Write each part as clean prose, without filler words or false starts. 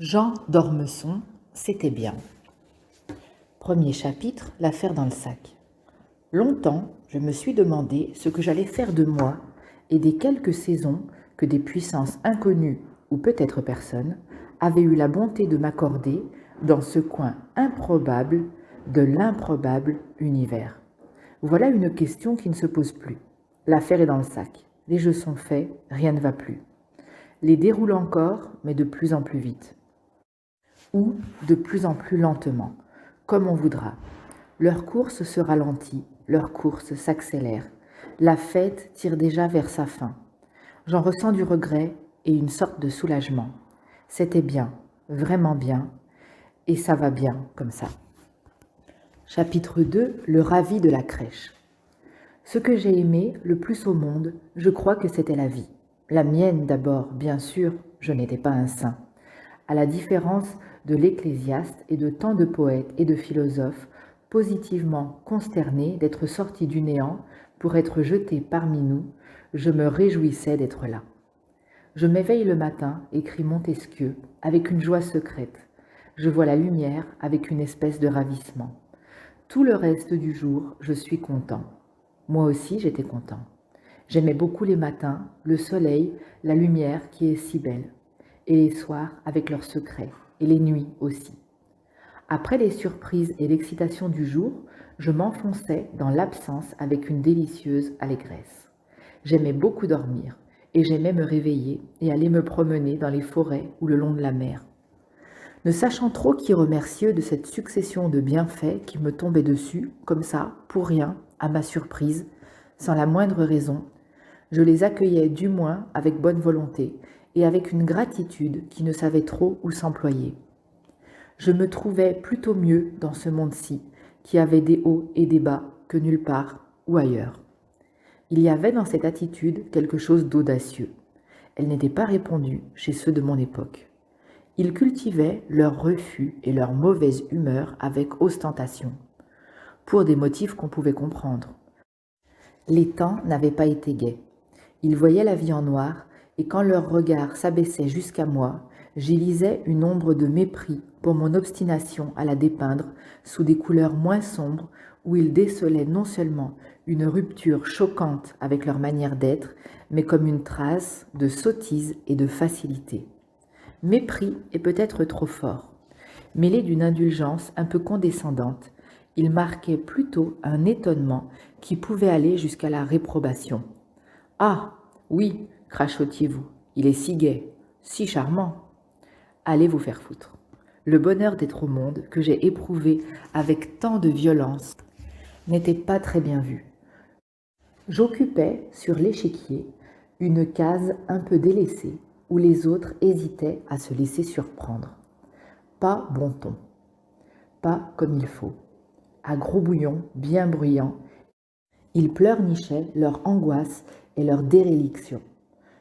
Jean d'Ormesson, c'était bien. Premier chapitre, l'affaire dans le sac. Longtemps, je me suis demandé ce que j'allais faire de moi et des quelques saisons que des puissances inconnues, ou peut-être personne, avaient eu la bonté de m'accorder dans ce coin improbable de l'improbable univers. Voilà une question qui ne se pose plus. L'affaire est dans le sac. Les jeux sont faits, rien ne va plus. Les déroule encore, mais de plus en plus vite. Ou de plus en plus lentement, comme on voudra. Leur course se ralentit, leur course s'accélère. La fête tire déjà vers sa fin. J'en ressens du regret et une sorte de soulagement. C'était bien, vraiment bien, et ça va bien comme ça. Chapitre 2, le ravi de la crèche. Ce que j'ai aimé le plus au monde, je crois que c'était la vie. La mienne d'abord, bien sûr, je n'étais pas un saint. À la différence de l'Ecclésiaste et de tant de poètes et de philosophes positivement consternés d'être sortis du néant pour être jetés parmi nous, je me réjouissais d'être là. Je m'éveille le matin, écrit Montesquieu, avec une joie secrète. Je vois la lumière avec une espèce de ravissement. Tout le reste du jour, je suis content. Moi aussi, j'étais content. J'aimais beaucoup les matins, le soleil, la lumière qui est si belle, et les soirs avec leurs secrets, et les nuits aussi. Après les surprises et l'excitation du jour, je m'enfonçais dans l'absence avec une délicieuse allégresse. J'aimais beaucoup dormir, et j'aimais me réveiller et aller me promener dans les forêts ou le long de la mer. Ne sachant trop qui remercier de cette succession de bienfaits qui me tombaient dessus, comme ça, pour rien, à ma surprise, sans la moindre raison, je les accueillais du moins avec bonne volonté et avec une gratitude qui ne savait trop où s'employer. Je me trouvais plutôt mieux dans ce monde-ci, qui avait des hauts et des bas que nulle part ou ailleurs. Il y avait dans cette attitude quelque chose d'audacieux. Elle n'était pas répandue chez ceux de mon époque. Ils cultivaient leur refus et leur mauvaise humeur avec ostentation, pour des motifs qu'on pouvait comprendre. Les temps n'avaient pas été gais. Ils voyaient la vie en noir, et quand leur regard s'abaissait jusqu'à moi, j'y lisais une ombre de mépris pour mon obstination à la dépeindre sous des couleurs moins sombres, où ils décelaient non seulement une rupture choquante avec leur manière d'être, mais comme une trace de sottise et de facilité. Mépris est peut-être trop fort. Mêlé d'une indulgence un peu condescendante, il marquait plutôt un étonnement qui pouvait aller jusqu'à la réprobation. « Ah, oui, crachotiez-vous, il est si gai, si charmant. » Allez vous faire foutre. Le bonheur d'être au monde, que j'ai éprouvé avec tant de violence, n'était pas très bien vu. J'occupais, sur l'échiquier, une case un peu délaissée, où les autres hésitaient à se laisser surprendre. Pas bon ton, pas comme il faut. À gros bouillon, bien bruyant, ils pleurnichaient leur angoisse et leur déréliction.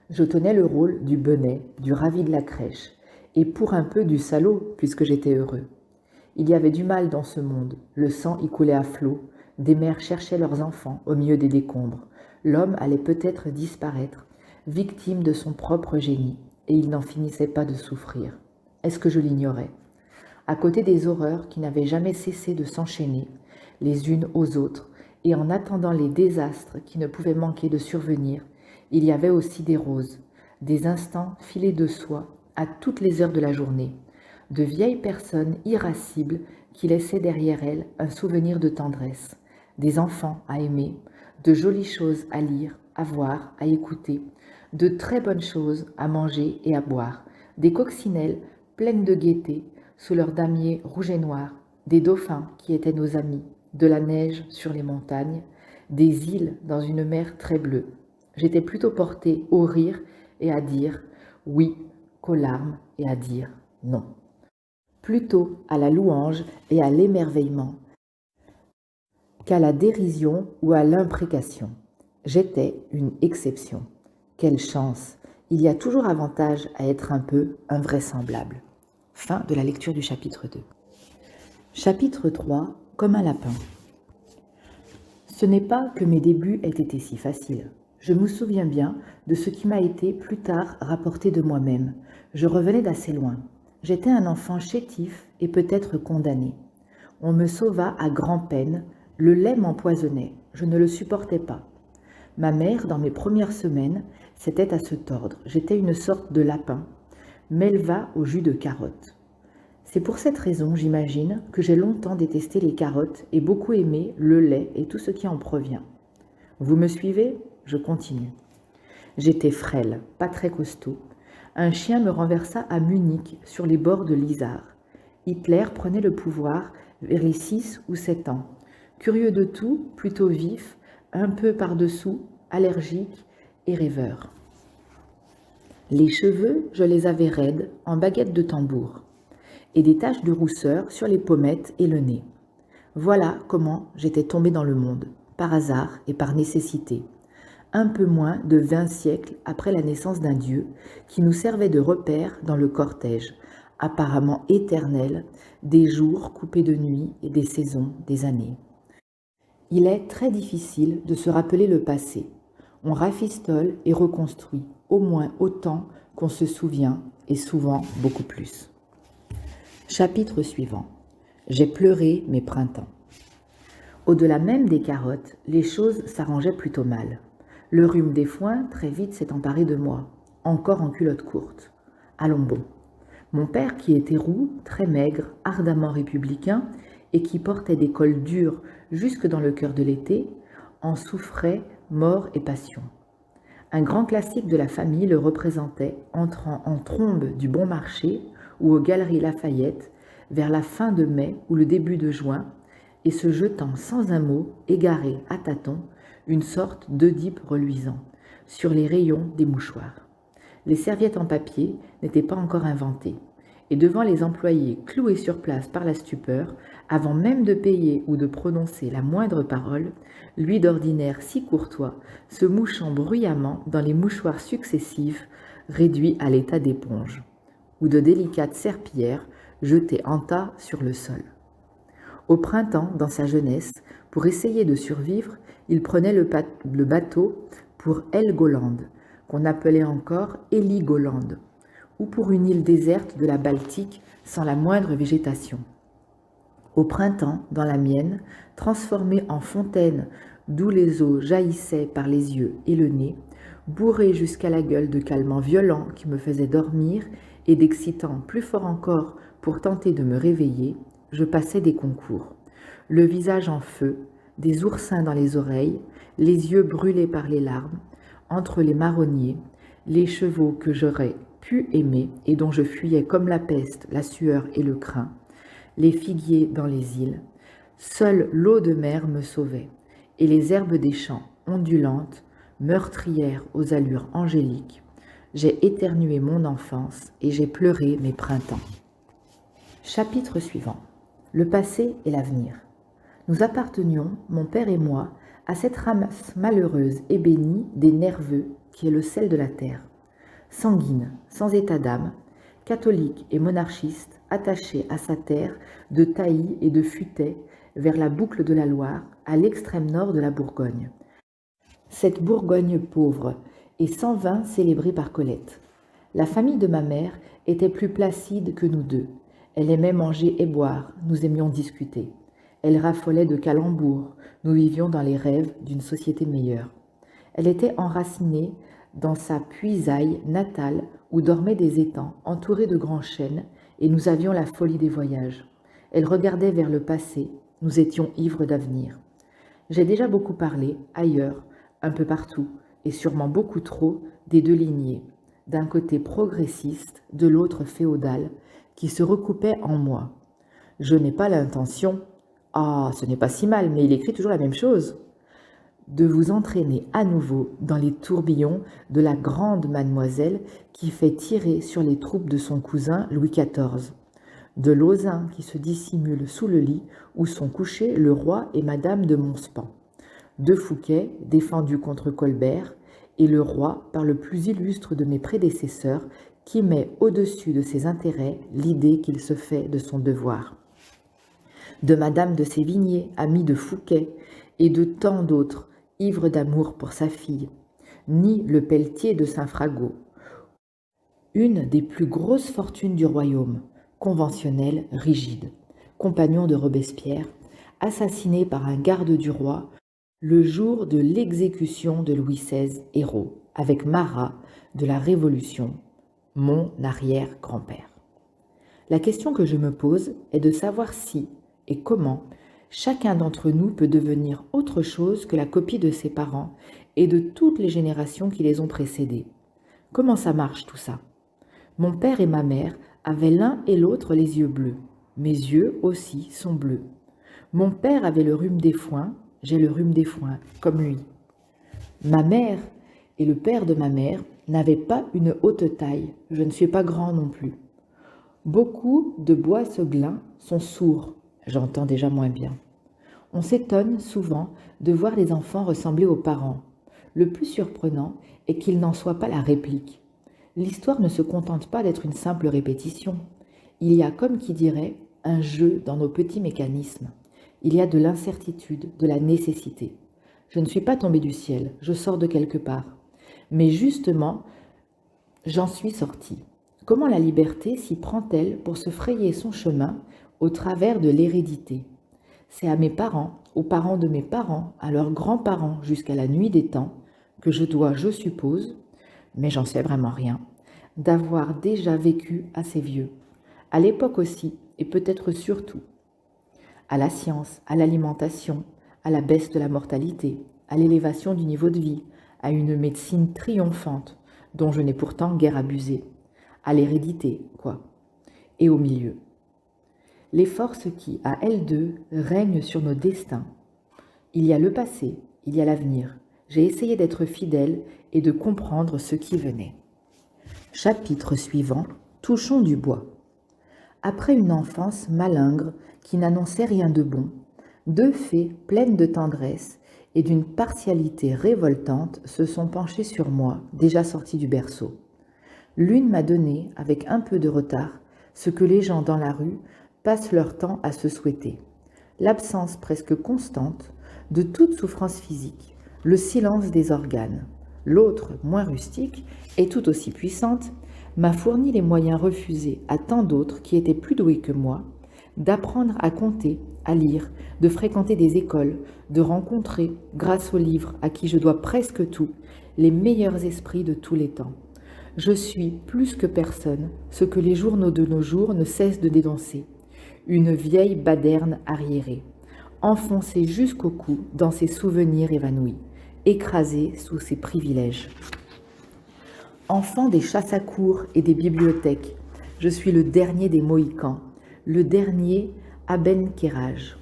Je tenais le rôle du bonnet, du ravi de la crèche, et pour un peu du salaud, puisque j'étais heureux. Il y avait du mal dans ce monde, le sang y coulait à flots, des mères cherchaient leurs enfants au milieu des décombres. L'homme allait peut-être disparaître, victime de son propre génie, et il n'en finissait pas de souffrir. Est-ce que je l'ignorais? À côté des horreurs qui n'avaient jamais cessé de s'enchaîner, les unes aux autres, et en attendant les désastres qui ne pouvaient manquer de survenir, il y avait aussi des roses, des instants filés de soie à toutes les heures de la journée, de vieilles personnes irascibles qui laissaient derrière elles un souvenir de tendresse, des enfants à aimer, de jolies choses à lire, à voir, à écouter, de très bonnes choses à manger et à boire, des coccinelles pleines de gaieté sous leurs damiers rouges et noirs, des dauphins qui étaient nos amis, de la neige sur les montagnes, des îles dans une mer très bleue. J'étais plutôt portée au rire et à dire oui qu'aux larmes et à dire non. Plutôt à la louange et à l'émerveillement qu'à la dérision ou à l'imprécation. J'étais une exception. Quelle chance! Il y a toujours avantage à être un peu invraisemblable. Fin de la lecture du chapitre 2. Chapitre 3. Comme un lapin. Ce n'est pas que mes débuts aient été si faciles. Je me souviens bien de ce qui m'a été plus tard rapporté de moi-même. Je revenais d'assez loin. J'étais un enfant chétif et peut-être condamné. On me sauva à grand-peine, le lait m'empoisonnait, je ne le supportais pas. Ma mère, dans mes premières semaines, s'était à se tordre, j'étais une sorte de lapin, m'éleva au jus de carotte. C'est pour cette raison, j'imagine, que j'ai longtemps détesté les carottes et beaucoup aimé le lait et tout ce qui en provient. Vous me suivez? Je continue. J'étais frêle, pas très costaud. Un chien me renversa à Munich, sur les bords de l'Isar. Hitler prenait le pouvoir vers les 6 ou 7 ans. Curieux de tout, plutôt vif, un peu par-dessous, allergique et rêveur. Les cheveux, je les avais raides, en baguette de tambour, et des taches de rousseur sur les pommettes et le nez. Voilà comment j'étais tombé dans le monde, par hasard et par nécessité. Un peu moins de 20 siècles après la naissance d'un dieu qui nous servait de repère dans le cortège, apparemment éternel, des jours coupés de nuit et des saisons, des années. Il est très difficile de se rappeler le passé. On rafistole et reconstruit, au moins autant qu'on se souvient, et souvent beaucoup plus. Chapitre suivant. J'ai pleuré mes printemps. Au-delà même des carottes, les choses s'arrangeaient plutôt mal. Le rhume des foins, très vite, s'est emparé de moi, encore en culotte courte. Allons bon. Mon père, qui était roux, très maigre, ardemment républicain, et qui portait des cols durs jusque dans le cœur de l'été, en souffrait mort et passion. Un grand classique de la famille le représentait entrant en trombe du Bon Marché ou aux Galeries Lafayette vers la fin de mai ou le début de juin, et se jetant sans un mot, égaré à tâtons, une sorte d'Oedipe reluisant, sur les rayons des mouchoirs. Les serviettes en papier n'étaient pas encore inventées, et devant les employés cloués sur place par la stupeur, avant même de payer ou de prononcer la moindre parole, lui d'ordinaire si courtois, se mouchant bruyamment dans les mouchoirs successifs, réduits à l'état d'éponge, ou de délicates serpillères jetées en tas sur le sol. Au printemps, dans sa jeunesse, pour essayer de survivre, il prenait le bateau pour Helgoland, qu'on appelait encore Heligoland, ou pour une île déserte de la Baltique sans la moindre végétation. Au printemps, dans la mienne, transformée en fontaine d'où les eaux jaillissaient par les yeux et le nez, bourrée jusqu'à la gueule de calmants violents qui me faisaient dormir et d'excitants plus forts encore pour tenter de me réveiller, je passais des concours, le visage en feu, des oursins dans les oreilles, les yeux brûlés par les larmes, entre les marronniers, les chevaux que j'aurais pu aimer et dont je fuyais comme la peste, la sueur et le crin, les figuiers dans les îles. Seule l'eau de mer me sauvait, et les herbes des champs ondulantes, meurtrières aux allures angéliques. J'ai éternué mon enfance et j'ai pleuré mes printemps. Chapitre suivant. Le passé et l'avenir. Nous appartenions, mon père et moi, à cette race malheureuse et bénie des nerveux qui est le sel de la terre. Sanguine, sans état d'âme, catholique et monarchiste, attaché à sa terre de taillis et de futaies vers la boucle de la Loire, à l'extrême nord de la Bourgogne. Cette Bourgogne pauvre et sans vin célébrée par Colette. La famille de ma mère était plus placide que nous deux. Elle aimait manger et boire, nous aimions discuter. Elle raffolait de calembours, nous vivions dans les rêves d'une société meilleure. Elle était enracinée dans sa puisaille natale où dormaient des étangs entourés de grands chênes et nous avions la folie des voyages. Elle regardait vers le passé, nous étions ivres d'avenir. J'ai déjà beaucoup parlé, ailleurs, un peu partout, et sûrement beaucoup trop, des deux lignées, d'un côté progressiste, de l'autre féodal, qui se recoupait en moi. Je n'ai pas l'intention, ce n'est pas si mal, mais il écrit toujours la même chose, de vous entraîner à nouveau dans les tourbillons de la grande mademoiselle qui fait tirer sur les troupes de son cousin Louis XIV, de Lauzun qui se dissimule sous le lit où sont couchés le roi et madame de Montespan, de Fouquet défendu contre Colbert et le roi par le plus illustre de mes prédécesseurs qui met au-dessus de ses intérêts l'idée qu'il se fait de son devoir, de madame de Sévigné, amie de Fouquet, et de tant d'autres, ivres d'amour pour sa fille, ni le Pelletier de Saint-Fragot, une des plus grosses fortunes du royaume, conventionnel, rigide, compagnon de Robespierre, assassiné par un garde du roi le jour de l'exécution de Louis XVI, héros, avec Marat de la Révolution, mon arrière-grand-père. La question que je me pose est de savoir si et comment chacun d'entre nous peut devenir autre chose que la copie de ses parents et de toutes les générations qui les ont précédés. Comment ça marche tout ça? Mon père et ma mère avaient l'un et l'autre les yeux bleus. Mes yeux aussi sont bleus. Mon père avait le rhume des foins, j'ai le rhume des foins, comme lui. Ma mère et le père de ma mère n'avaient pas une haute taille, je ne suis pas grand non plus. Beaucoup de Bois-Seglin sont sourds, j'entends déjà moins bien. On s'étonne souvent de voir les enfants ressembler aux parents. Le plus surprenant est qu'ils n'en soient pas la réplique. L'histoire ne se contente pas d'être une simple répétition. Il y a, comme qui dirait, un jeu dans nos petits mécanismes. Il y a de l'incertitude, de la nécessité. Je ne suis pas tombée du ciel, je sors de quelque part. Mais justement, j'en suis sortie. Comment la liberté s'y prend-elle pour se frayer son chemin au travers de l'hérédité? C'est à mes parents, aux parents de mes parents, à leurs grands-parents, jusqu'à la nuit des temps, que je dois, je suppose, mais j'en sais vraiment rien, d'avoir déjà vécu assez vieux. À l'époque aussi, et peut-être surtout, à la science, à l'alimentation, à la baisse de la mortalité, à l'élévation du niveau de vie, à une médecine triomphante, dont je n'ai pourtant guère abusé, à l'hérédité, quoi, et au milieu. Les forces qui, à elles deux, règnent sur nos destins. Il y a le passé, il y a l'avenir. J'ai essayé d'être fidèle et de comprendre ce qui venait. Chapitre suivant, touchons du bois. Après une enfance malingre qui n'annonçait rien de bon, deux fées pleines de tendresse et d'une partialité révoltante se sont penchées sur moi, déjà sortie du berceau. L'une m'a donné, avec un peu de retard, ce que les gens dans la rue passent leur temps à se souhaiter. L'absence presque constante de toute souffrance physique, le silence des organes. L'autre, moins rustique et tout aussi puissante, m'a fourni les moyens refusés à tant d'autres qui étaient plus doués que moi, d'apprendre à compter, à lire, de fréquenter des écoles, de rencontrer, grâce aux livres à qui je dois presque tout, les meilleurs esprits de tous les temps. Je suis, plus que personne, ce que les journaux de nos jours ne cessent de dénoncer, une vieille baderne arriérée, enfoncée jusqu'au cou dans ses souvenirs évanouis, écrasée sous ses privilèges. Enfant des chasses à courre et des bibliothèques, je suis le dernier des Mohicans, le dernier Abencerrage,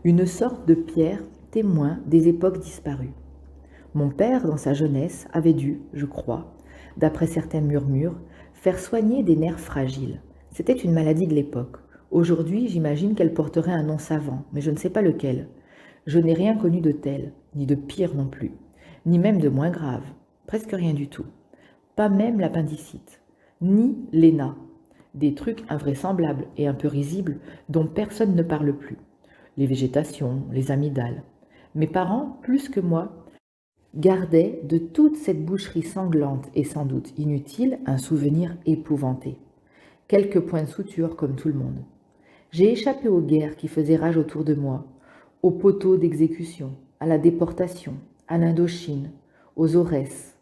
une sorte de pierre témoin des époques disparues. Mon père, dans sa jeunesse, avait dû, je crois, d'après certains murmures, faire soigner des nerfs fragiles. C'était une maladie de l'époque. Aujourd'hui, j'imagine qu'elle porterait un nom savant, mais je ne sais pas lequel. Je n'ai rien connu de tel, ni de pire non plus, ni même de moins grave, presque rien du tout. Pas même l'appendicite, ni l'ENA, des trucs invraisemblables et un peu risibles dont personne ne parle plus. Les végétations, les amygdales. Mes parents, plus que moi, gardaient de toute cette boucherie sanglante et sans doute inutile un souvenir épouvanté. Quelques points de suture comme tout le monde. J'ai échappé aux guerres qui faisaient rage autour de moi, aux poteaux d'exécution, à la déportation, à l'Indochine, aux Aurès,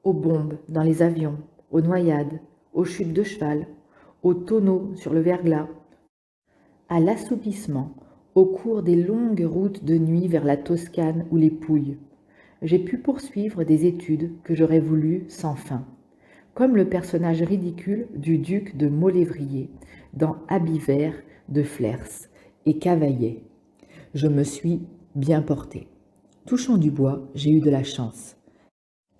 aux bombes dans les avions, aux noyades, aux chutes de cheval, aux tonneaux sur le verglas, à l'assoupissement au cours des longues routes de nuit vers la Toscane ou les Pouilles. J'ai pu poursuivre des études que j'aurais voulu sans fin, comme le personnage ridicule du duc de Maulevrier dans Habits verts de Flers et Cavaillet. Je me suis bien portée. Touchant du bois, j'ai eu de la chance.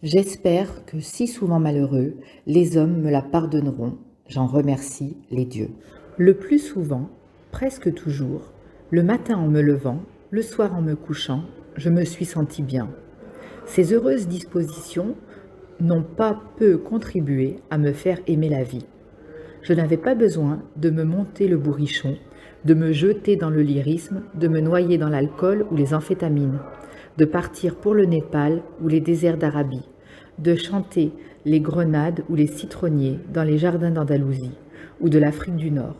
J'espère que, si souvent malheureux, les hommes me la pardonneront. J'en remercie les dieux. Le plus souvent, presque toujours, le matin en me levant, le soir en me couchant, je me suis sentie bien. Ces heureuses dispositions n'ont pas peu contribué à me faire aimer la vie. Je n'avais pas besoin de me monter le bourrichon, de me jeter dans le lyrisme, de me noyer dans l'alcool ou les amphétamines, de partir pour le Népal ou les déserts d'Arabie, de chanter les grenades ou les citronniers dans les jardins d'Andalousie, ou de l'Afrique du Nord,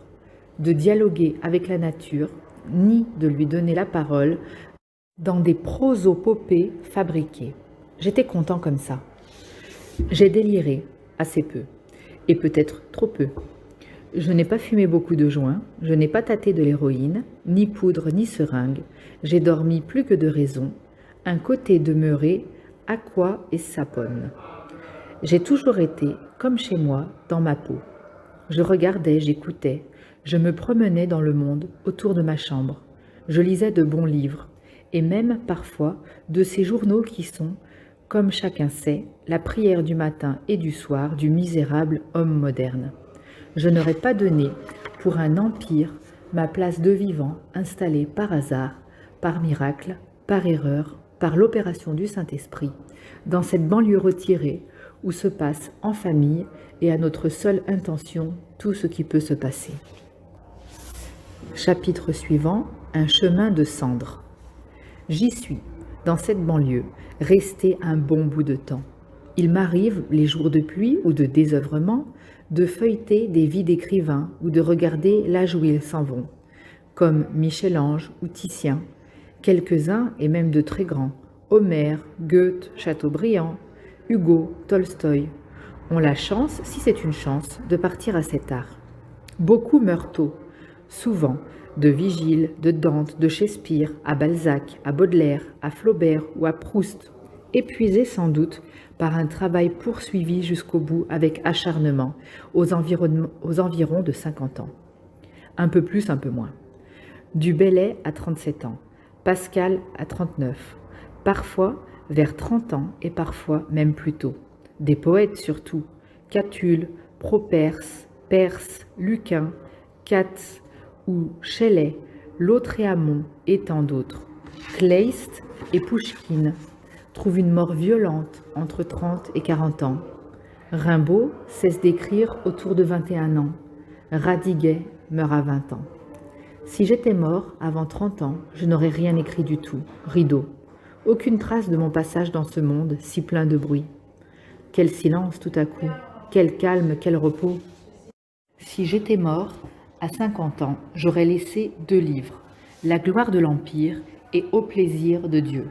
de dialoguer avec la nature, ni de lui donner la parole dans des prosopopées fabriquées. J'étais content comme ça. J'ai déliré assez peu, et peut-être trop peu. Je n'ai pas fumé beaucoup de joints, je n'ai pas tâté de l'héroïne, ni poudre ni seringue. J'ai dormi plus que de raison, un côté demeuré aqua et sapone. J'ai toujours été, comme chez moi, dans ma peau. Je regardais, j'écoutais, je me promenais dans le monde autour de ma chambre. Je lisais de bons livres, et même parfois de ces journaux qui sont, comme chacun sait, la prière du matin et du soir du misérable homme moderne. Je n'aurais pas donné, pour un empire, ma place de vivant installée par hasard, par miracle, par erreur, par l'opération du Saint-Esprit, dans cette banlieue retirée où se passe en famille et à notre seule intention tout ce qui peut se passer. Chapitre suivant, un chemin de cendres. J'y suis, dans cette banlieue, resté un bon bout de temps. Il m'arrive, les jours de pluie ou de désœuvrement, de feuilleter des vies d'écrivains ou de regarder l'âge où ils s'en vont, comme Michel-Ange ou Titien, quelques-uns et même de très grands, Homère, Goethe, Chateaubriand, Hugo, Tolstoï, ont la chance, si c'est une chance, de partir à cet art. Beaucoup meurent tôt, souvent, de Vigile, de Dante, de Shakespeare, à Balzac, à Baudelaire, à Flaubert ou à Proust, épuisés sans doute par un travail poursuivi jusqu'au bout avec acharnement, aux environs de 50 ans. Un peu plus, un peu moins. Du Bellay à 37 ans, Pascal à 39, parfois vers 30 ans et parfois même plus tôt. Des poètes surtout, Catulle, Properce, Perse, Lucain, Katz ou Shelley, Lautréamont et tant d'autres. Kleist et Pouchkine trouvent une mort violente entre 30 et 40 ans. Rimbaud cesse d'écrire autour de 21 ans. Radiguet meurt à 20 ans. Si j'étais mort avant 30 ans, je n'aurais rien écrit du tout. Rideau. Aucune trace de mon passage dans ce monde si plein de bruit. Quel silence tout à coup. Quel calme, quel repos. Si j'étais mort, à 50 ans, j'aurais laissé 2 livres, La gloire de l'Empire et Au plaisir de Dieu,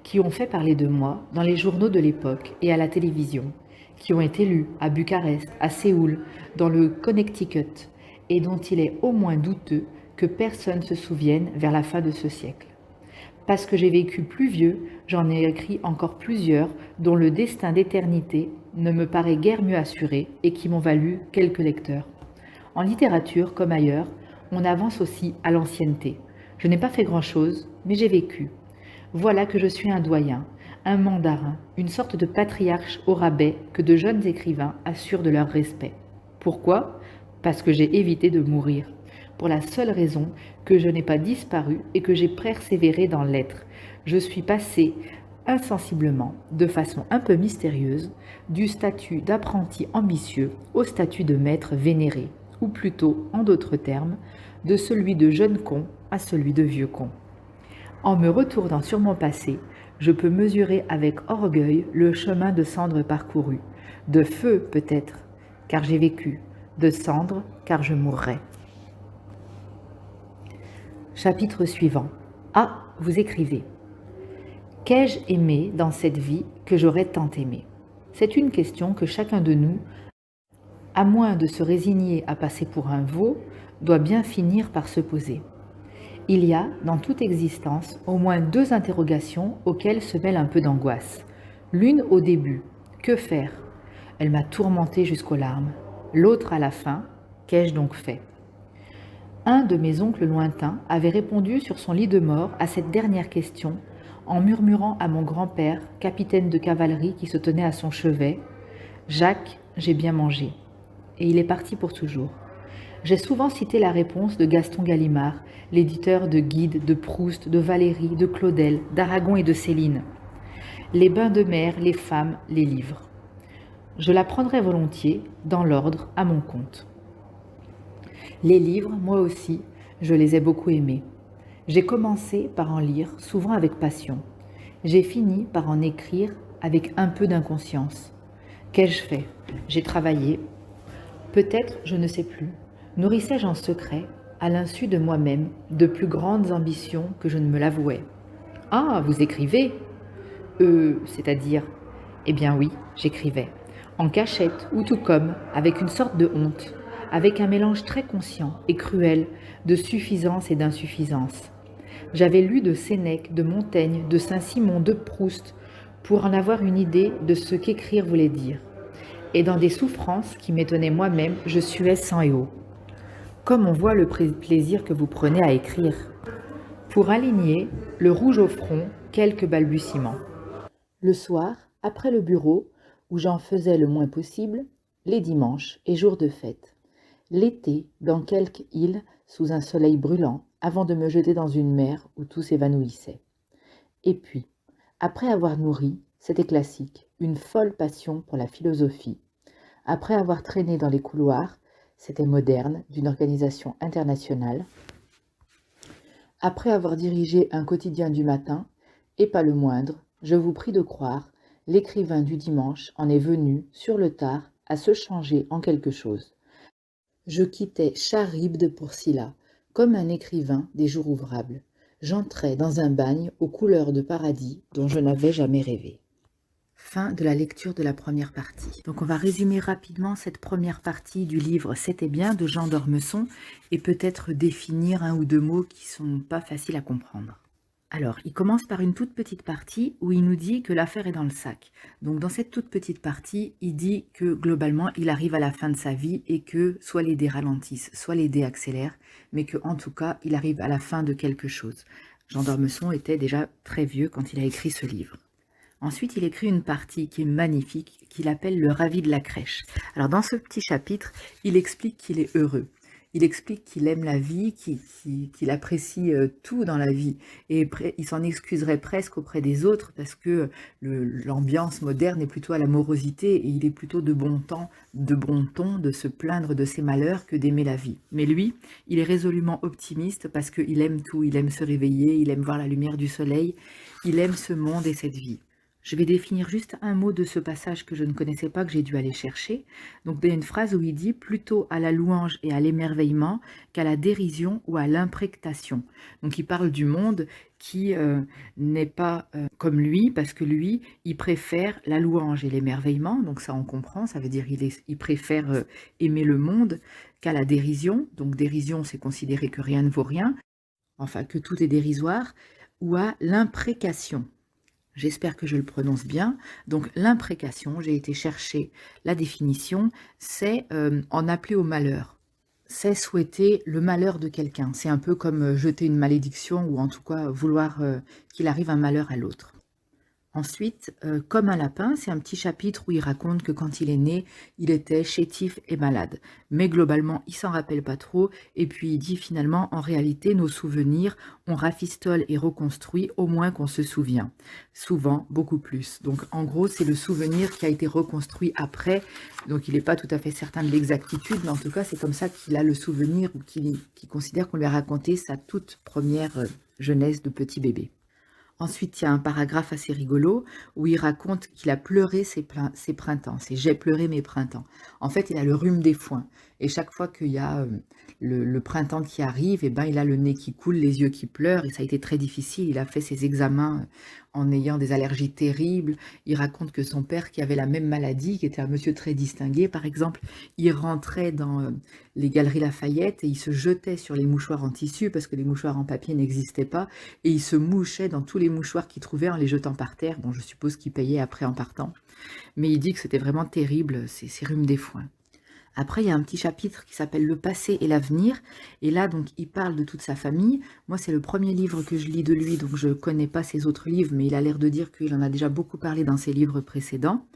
qui ont fait parler de moi dans les journaux de l'époque et à la télévision, qui ont été lus à Bucarest, à Séoul, dans le Connecticut, et dont il est au moins douteux que personne se souvienne vers la fin de ce siècle. Parce que j'ai vécu plus vieux, j'en ai écrit encore plusieurs dont le destin d'éternité ne me paraît guère mieux assuré et qui m'ont valu quelques lecteurs. En littérature, comme ailleurs, on avance aussi à l'ancienneté. Je n'ai pas fait grand-chose, mais j'ai vécu. Voilà que je suis un doyen, un mandarin, une sorte de patriarche au rabais que de jeunes écrivains assurent de leur respect. Pourquoi ? Parce que j'ai évité de mourir. Pour la seule raison que je n'ai pas disparu et que j'ai persévéré dans l'être. Je suis passé insensiblement, de façon un peu mystérieuse, du statut d'apprenti ambitieux au statut de maître vénéré, ou plutôt, en d'autres termes, de celui de jeune con à celui de vieux con. En me retournant sur mon passé, je peux mesurer avec orgueil le chemin de cendre parcouru, de feu peut-être, car j'ai vécu, de cendre, car je mourrai. Chapitre suivant. Ah, vous écrivez. Qu'ai-je aimé dans cette vie que j'aurais tant aimé ? C'est une question que chacun de nous, à moins de se résigner à passer pour un veau, doit bien finir par se poser. Il y a, dans toute existence, au moins 2 interrogations auxquelles se mêle un peu d'angoisse. L'une au début, que faire ? Elle m'a tourmentée jusqu'aux larmes. L'autre à la fin, qu'ai-je donc fait ? Un de mes oncles lointains avait répondu sur son lit de mort à cette dernière question en murmurant à mon grand-père, capitaine de cavalerie qui se tenait à son chevet, « Jacques, j'ai bien mangé ». Et il est parti pour toujours. J'ai souvent cité la réponse de Gaston Gallimard, l'éditeur de Guide, de Proust, de Valéry, de Claudel, d'Aragon et de Céline. Les bains de mer, les femmes, les livres. Je la prendrai volontiers, dans l'ordre, à mon compte. Les livres, moi aussi, je les ai beaucoup aimés. J'ai commencé par en lire, souvent avec passion. J'ai fini par en écrire avec un peu d'inconscience. Qu'ai-je fait ? J'ai travaillé. Peut-être, je ne sais plus. Nourrissais-je en secret, à l'insu de moi-même, de plus grandes ambitions que je ne me l'avouais? Ah, vous écrivez? C'est-à-dire? Eh bien oui, j'écrivais. En cachette, ou tout comme, avec une sorte de honte, avec un mélange très conscient et cruel de suffisance et d'insuffisance. J'avais lu de Sénèque, de Montaigne, de Saint-Simon, de Proust, pour en avoir une idée de ce qu'écrire voulait dire. Et dans des souffrances qui m'étonnaient moi-même, je suais sang et eau. Comme on voit le plaisir que vous prenez à écrire. Pour aligner, le rouge au front, quelques balbutiements. Le soir, après le bureau, où j'en faisais le moins possible, les dimanches et jours de fête. L'été, dans quelque île, sous un soleil brûlant, avant de me jeter dans une mer où tout s'évanouissait. Et puis, après avoir nourri, c'était classique, une folle passion pour la philosophie. Après avoir traîné dans les couloirs, c'était moderne, d'une organisation internationale. Après avoir dirigé un quotidien du matin, et pas le moindre, je vous prie de croire, l'écrivain du dimanche en est venu, sur le tard, à se changer en quelque chose. Je quittais Charybde pour Scylla, comme un écrivain des jours ouvrables. J'entrais dans un bagne aux couleurs de paradis dont je n'avais jamais rêvé. Fin de la lecture de la première partie. Donc on va résumer rapidement cette première partie du livre C'était bien de Jean d'Ormesson et peut-être définir un ou deux mots qui sont pas faciles à comprendre. Alors, il commence par une toute petite partie où il nous dit que l'affaire est dans le sac. Donc dans cette toute petite partie, il dit que globalement, il arrive à la fin de sa vie et que soit les dés ralentissent, soit les dés accélèrent, mais que en tout cas, il arrive à la fin de quelque chose. Jean d'Ormesson était déjà très vieux quand il a écrit ce livre. Ensuite, il écrit une partie qui est magnifique, qu'il appelle le ravi de la crèche. Alors dans ce petit chapitre, il explique qu'il est heureux. Il explique qu'il aime la vie, qu'il apprécie tout dans la vie. Et il s'en excuserait presque auprès des autres parce que l'ambiance moderne est plutôt à la morosité et il est plutôt de bon ton de se plaindre de ses malheurs que d'aimer la vie. Mais lui, il est résolument optimiste parce qu'il aime tout. Il aime se réveiller, il aime voir la lumière du soleil, il aime ce monde et cette vie. Je vais définir juste un mot de ce passage que je ne connaissais pas, que j'ai dû aller chercher. Donc, il y a une phrase où il dit « plutôt à la louange et à l'émerveillement qu'à la dérision ou à l'imprécation ». Donc, il parle du monde qui n'est pas comme lui, parce que lui, il préfère la louange et l'émerveillement. Donc, ça, on comprend, ça veut dire il préfère aimer le monde qu'à la dérision. Donc, dérision, c'est considérer que rien ne vaut rien, enfin, que tout est dérisoire, ou à l'imprécation. J'espère que je le prononce bien. Donc l'imprécation, j'ai été chercher la définition, c'est en appeler au malheur. C'est souhaiter le malheur de quelqu'un. C'est un peu comme jeter une malédiction ou en tout cas vouloir qu'il arrive un malheur à l'autre. Ensuite, comme un lapin, c'est un petit chapitre où il raconte que quand il est né, il était chétif et malade. Mais globalement, il s'en rappelle pas trop. Et puis il dit finalement, en réalité, nos souvenirs, on rafistole et reconstruit au moins qu'on se souvient. Souvent, beaucoup plus. Donc en gros, c'est le souvenir qui a été reconstruit après. Donc il n'est pas tout à fait certain de l'exactitude, mais en tout cas, c'est comme ça qu'il a le souvenir ou qu'il considère qu'on lui a raconté sa toute première jeunesse de petit bébé. Ensuite, il y a un paragraphe assez rigolo où il raconte qu'il a pleuré ses printemps. C'est « j'ai pleuré mes printemps ». En fait, il a le rhume des foins. Et chaque fois qu'il y a le printemps qui arrive, eh ben, il a le nez qui coule, les yeux qui pleurent. Et ça a été très difficile. Il a fait ses examens en ayant des allergies terribles. Il raconte que son père, qui avait la même maladie, qui était un monsieur très distingué, par exemple, il rentrait dans les Galeries Lafayette et il se jetait sur les mouchoirs en tissu parce que les mouchoirs en papier n'existaient pas. Et il se mouchait dans tous les mouchoirs qu'il trouvait en les jetant par terre. Bon, je suppose qu'il payait après en partant. Mais il dit que c'était vraiment terrible, ces rhumes des foins. Après, il y a un petit chapitre qui s'appelle « Le passé et l'avenir ». Et là, donc, il parle de toute sa famille. Moi, c'est le premier livre que je lis de lui, donc je ne connais pas ses autres livres, mais il a l'air de dire qu'il en a déjà beaucoup parlé dans ses livres précédents.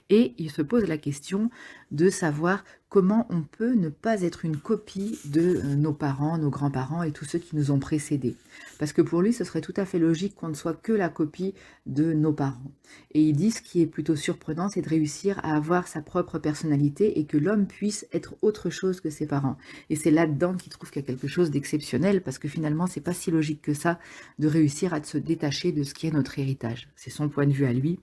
Et il se pose la question de savoir comment on peut ne pas être une copie de nos parents, nos grands-parents et tous ceux qui nous ont précédés. Parce que pour lui, ce serait tout à fait logique qu'on ne soit que la copie de nos parents. Et il dit ce qui est plutôt surprenant, c'est de réussir à avoir sa propre personnalité et que l'homme puisse être autre chose que ses parents. Et c'est là-dedans qu'il trouve qu'il y a quelque chose d'exceptionnel, parce que finalement, c'est pas si logique que ça de réussir à se détacher de ce qui est notre héritage. C'est son point de vue à lui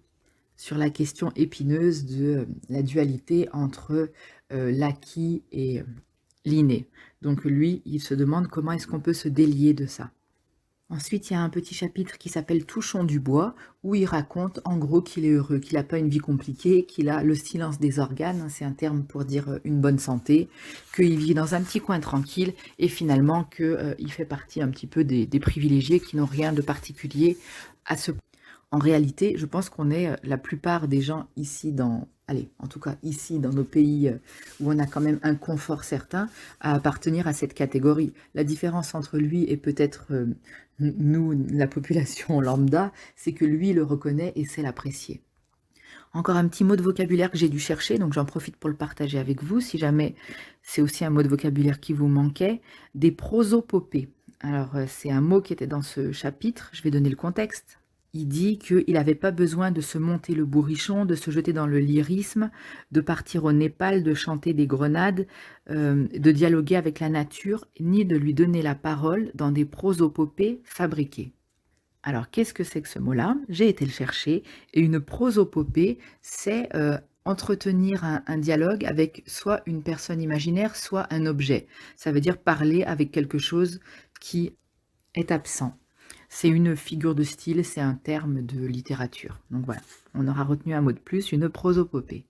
sur la question épineuse de la dualité entre l'acquis et l'inné. Donc lui, il se demande comment est-ce qu'on peut se délier de ça. Ensuite, il y a un petit chapitre qui s'appelle Touchons du bois, où il raconte en gros qu'il est heureux, qu'il n'a pas une vie compliquée, qu'il a le silence des organes, c'est un terme pour dire une bonne santé, qu'il vit dans un petit coin tranquille et finalement qu'il fait partie un petit peu des privilégiés qui n'ont rien de particulier à ce point. En réalité, je pense qu'on est la plupart des gens ici en tout cas ici dans nos pays où on a quand même un confort certain à appartenir à cette catégorie. La différence entre lui et peut-être nous, la population lambda, c'est que lui le reconnaît et sait l'apprécier. Encore un petit mot de vocabulaire que j'ai dû chercher, donc j'en profite pour le partager avec vous, si jamais c'est aussi un mot de vocabulaire qui vous manquait, des prosopopées. Alors c'est un mot qui était dans ce chapitre, je vais donner le contexte. Il dit qu'il n'avait pas besoin de se monter le bourrichon, de se jeter dans le lyrisme, de partir au Népal, de chanter des grenades, de dialoguer avec la nature, ni de lui donner la parole dans des prosopopées fabriquées. Alors, qu'est-ce que c'est que ce mot-là? J'ai été le chercher, et une prosopopée, c'est entretenir un dialogue avec soit une personne imaginaire, soit un objet. Ça veut dire parler avec quelque chose qui est absent. C'est une figure de style, c'est un terme de littérature. Donc voilà, on aura retenu un mot de plus, une prosopopée.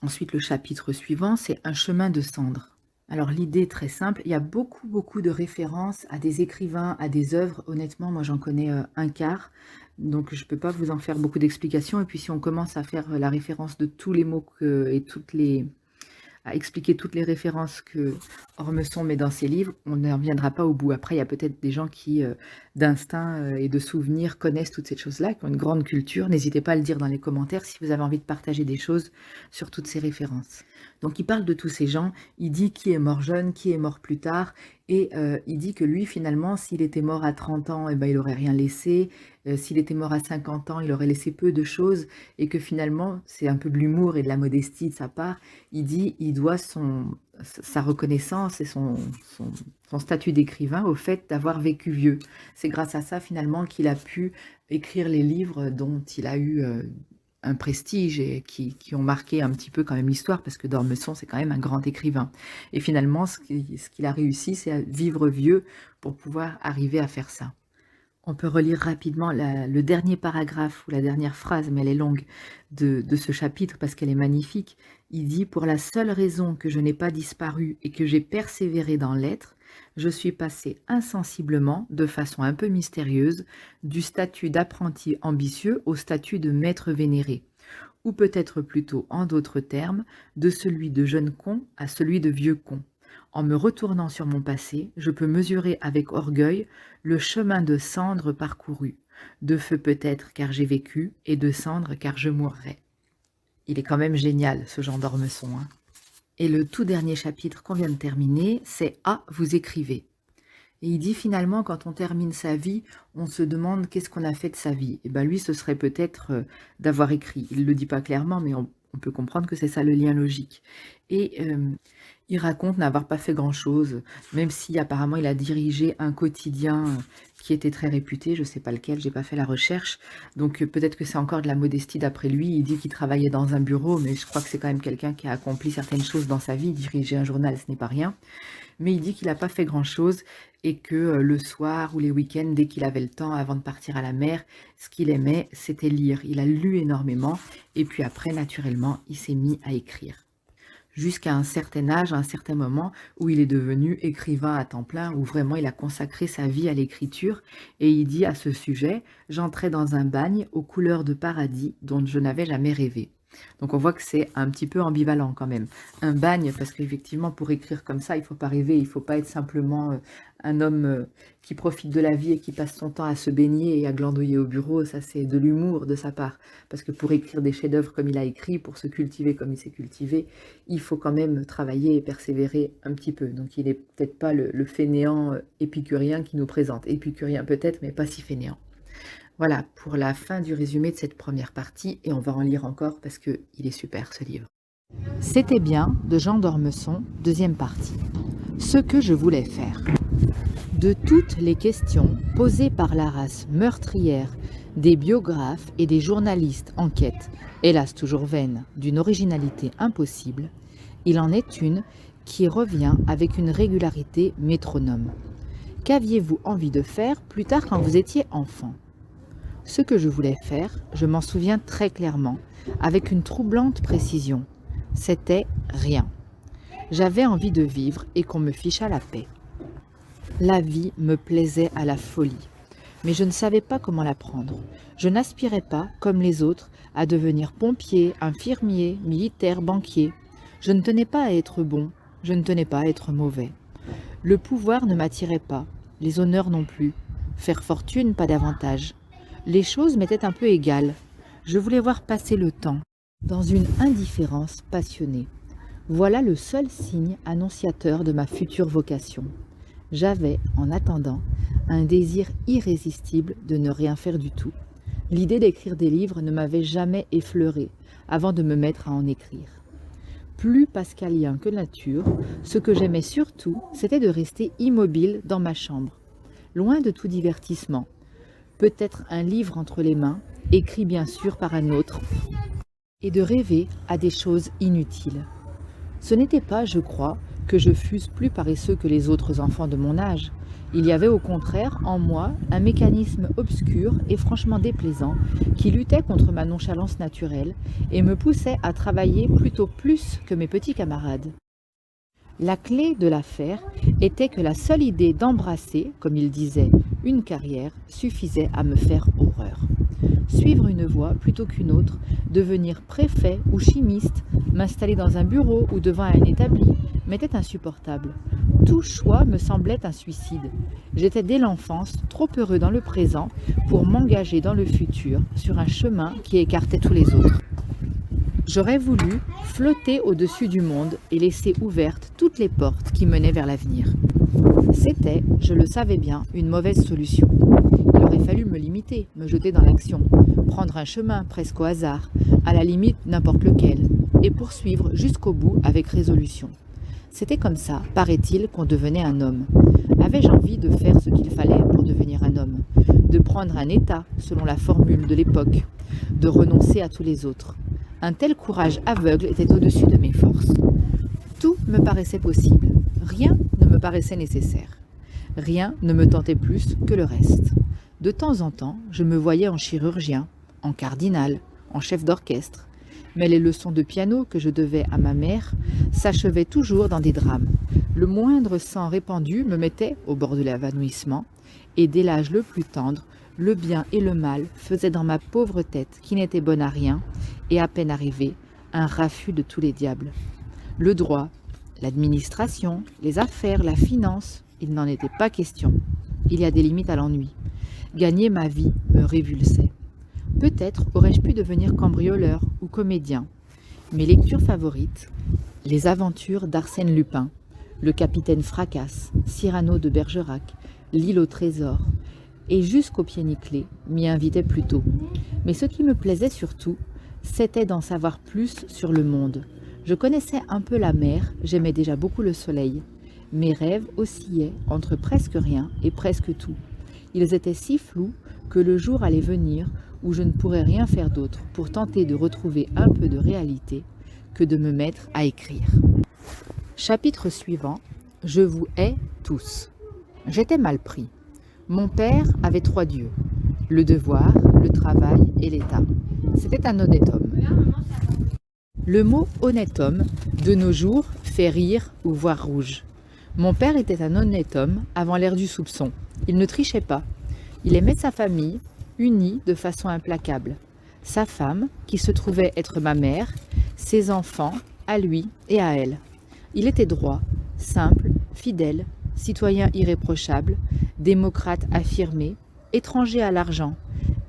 Ensuite, le chapitre suivant, c'est un chemin de cendre. Alors l'idée est très simple, il y a beaucoup de références à des écrivains, à des œuvres. Honnêtement, moi j'en connais un quart, donc je ne peux pas vous en faire beaucoup d'explications. Et puis si on commence à faire la référence de tous les mots à expliquer toutes les références que Ormesson met dans ses livres, on n'en viendra pas au bout. Après, il y a peut-être des gens qui, d'instinct et de souvenirs, connaissent toutes ces choses-là, qui ont une grande culture. N'hésitez pas à le dire dans les commentaires si vous avez envie de partager des choses sur toutes ces références. Donc il parle de tous ces gens, il dit qui est mort jeune, qui est mort plus tard, et il dit que lui, finalement, s'il était mort à 30 ans, eh ben, il n'aurait rien laissé. S'il était mort à 50 ans, il aurait laissé peu de choses, et que finalement, c'est un peu de l'humour et de la modestie de sa part. Il dit il doit sa reconnaissance et son statut d'écrivain au fait d'avoir vécu vieux. C'est grâce à ça, finalement, qu'il a pu écrire les livres dont il a eu un prestige et qui ont marqué un petit peu quand même l'histoire, parce que d'Ormesson, c'est quand même un grand écrivain. Et finalement, ce qu'il a réussi, c'est à vivre vieux pour pouvoir arriver à faire ça. On peut relire rapidement le dernier paragraphe ou la dernière phrase, mais elle est longue, de ce chapitre parce qu'elle est magnifique. Il dit « Pour la seule raison que je n'ai pas disparu et que j'ai persévéré dans l'être, je suis passé insensiblement, de façon un peu mystérieuse, du statut d'apprenti ambitieux au statut de maître vénéré, ou peut-être plutôt, en d'autres termes, de celui de jeune con à celui de vieux con. En me retournant sur mon passé, je peux mesurer avec orgueil le chemin de cendre parcouru, de feu peut-être car j'ai vécu, et de cendre car je mourrai. » Il est quand même génial, ce Jean d'Ormesson, hein. Et le tout dernier chapitre qu'on vient de terminer, c'est « Ah, vous écrivez ». Et il dit finalement, quand on termine sa vie, on se demande qu'est-ce qu'on a fait de sa vie. Et bien lui, ce serait peut-être d'avoir écrit. Il ne le dit pas clairement, mais on peut comprendre que c'est ça le lien logique. Et il raconte n'avoir pas fait grand-chose, même si apparemment il a dirigé un quotidien qui était très réputé, je ne sais pas lequel, j'ai pas fait la recherche, donc peut-être que c'est encore de la modestie d'après lui. Il dit qu'il travaillait dans un bureau, mais je crois que c'est quand même quelqu'un qui a accompli certaines choses dans sa vie. Diriger un journal, ce n'est pas rien. Mais il dit qu'il n'a pas fait grand-chose et que le soir ou les week-ends, dès qu'il avait le temps avant de partir à la mer, ce qu'il aimait, c'était lire. Il a lu énormément et puis après, naturellement, il s'est mis à écrire. Jusqu'à un certain âge, à un certain moment, où il est devenu écrivain à temps plein, où vraiment il a consacré sa vie à l'écriture. Et il dit à ce sujet « J'entrais dans un bagne aux couleurs de paradis dont je n'avais jamais rêvé ». Donc on voit que c'est un petit peu ambivalent quand même. Un bagne, parce qu'effectivement pour écrire comme ça, il ne faut pas rêver, il ne faut pas être simplement un homme qui profite de la vie et qui passe son temps à se baigner et à glandouiller au bureau. Ça c'est de l'humour de sa part. Parce que pour écrire des chefs-d'œuvre comme il a écrit, pour se cultiver comme il s'est cultivé, il faut quand même travailler et persévérer un petit peu. Donc il n'est peut-être pas le fainéant épicurien qui nous présente. Épicurien peut-être, mais pas si fainéant. Voilà pour la fin du résumé de cette première partie, et on va en lire encore parce qu'il est super ce livre. C'était bien de Jean d'Ormesson, deuxième partie. Ce que je voulais faire. De toutes les questions posées par la race meurtrière des biographes et des journalistes en quête, hélas toujours vaine, d'une originalité impossible, il en est une qui revient avec une régularité métronome. Qu'aviez-vous envie de faire plus tard quand vous étiez enfant? Ce que je voulais faire, je m'en souviens très clairement, avec une troublante précision. C'était rien. J'avais envie de vivre et qu'on me fichât la paix. La vie me plaisait à la folie, mais je ne savais pas comment la prendre. Je n'aspirais pas, comme les autres, à devenir pompier, infirmier, militaire, banquier. Je ne tenais pas à être bon, je ne tenais pas à être mauvais. Le pouvoir ne m'attirait pas, les honneurs non plus. Faire fortune, pas davantage. Les choses m'étaient un peu égales. Je voulais voir passer le temps, dans une indifférence passionnée. Voilà le seul signe annonciateur de ma future vocation. J'avais, en attendant, un désir irrésistible de ne rien faire du tout. L'idée d'écrire des livres ne m'avait jamais effleuré avant de me mettre à en écrire. Plus pascalien que nature, ce que j'aimais surtout, c'était de rester immobile dans ma chambre, loin de tout divertissement. Peut-être un livre entre les mains, écrit bien sûr par un autre, et de rêver à des choses inutiles. Ce n'était pas, je crois, que je fusse plus paresseux que les autres enfants de mon âge. Il y avait au contraire en moi un mécanisme obscur et franchement déplaisant qui luttait contre ma nonchalance naturelle et me poussait à travailler plutôt plus que mes petits camarades. La clé de l'affaire était que la seule idée d'embrasser, comme il disait, une carrière suffisait à me faire horreur. Suivre une voie plutôt qu'une autre, devenir préfet ou chimiste, m'installer dans un bureau ou devant un établi, m'était insupportable. Tout choix me semblait un suicide. J'étais dès l'enfance trop heureux dans le présent pour m'engager dans le futur sur un chemin qui écartait tous les autres. J'aurais voulu flotter au-dessus du monde et laisser ouvertes toutes les portes qui menaient vers l'avenir. C'était, je le savais bien, une mauvaise solution. Il aurait fallu me limiter, me jeter dans l'action, prendre un chemin presque au hasard, à la limite n'importe lequel, et poursuivre jusqu'au bout avec résolution. C'était comme ça, paraît-il, qu'on devenait un homme. Avais-je envie de faire ce qu'il fallait pour devenir un homme? De prendre un état, selon la formule de l'époque, de renoncer à tous les autres. Un tel courage aveugle était au-dessus de mes forces. Tout me paraissait possible, rien ne me paraissait nécessaire. Rien ne me tentait plus que le reste. De temps en temps, je me voyais en chirurgien, en cardinal, en chef d'orchestre, mais les leçons de piano que je devais à ma mère s'achevaient toujours dans des drames. Le moindre sang répandu me mettait au bord de l'évanouissement, et dès l'âge le plus tendre, le bien et le mal faisaient dans ma pauvre tête, qui n'était bonne à rien, et à peine arrivée, un raffut de tous les diables. Le droit, l'administration, les affaires, la finance, il n'en était pas question. Il y a des limites à l'ennui. Gagner ma vie me révulsait. Peut-être aurais-je pu devenir cambrioleur ou comédien. Mes lectures favorites, les aventures d'Arsène Lupin, le capitaine Fracasse, Cyrano de Bergerac, l'île au trésor, et jusqu'au pied nickelé m'y invitaient plutôt. Mais ce qui me plaisait surtout, c'était d'en savoir plus sur le monde. Je connaissais un peu la mer, j'aimais déjà beaucoup le soleil. Mes rêves oscillaient entre presque rien et presque tout. Ils étaient si flous que le jour allait venir où je ne pourrais rien faire d'autre pour tenter de retrouver un peu de réalité que de me mettre à écrire. Chapitre suivant, je vous hais tous. J'étais mal pris. Mon père avait 3 dieux, le devoir, le travail et l'État. C'était un honnête homme. Le mot honnête homme, de nos jours, fait rire ou voir rouge. Mon père était un honnête homme avant l'ère du soupçon. Il ne trichait pas. Il aimait sa famille, unie de façon implacable. Sa femme, qui se trouvait être ma mère, ses enfants, à lui et à elle. Il était droit, simple, fidèle, citoyen irréprochable, démocrate affirmé, étranger à l'argent,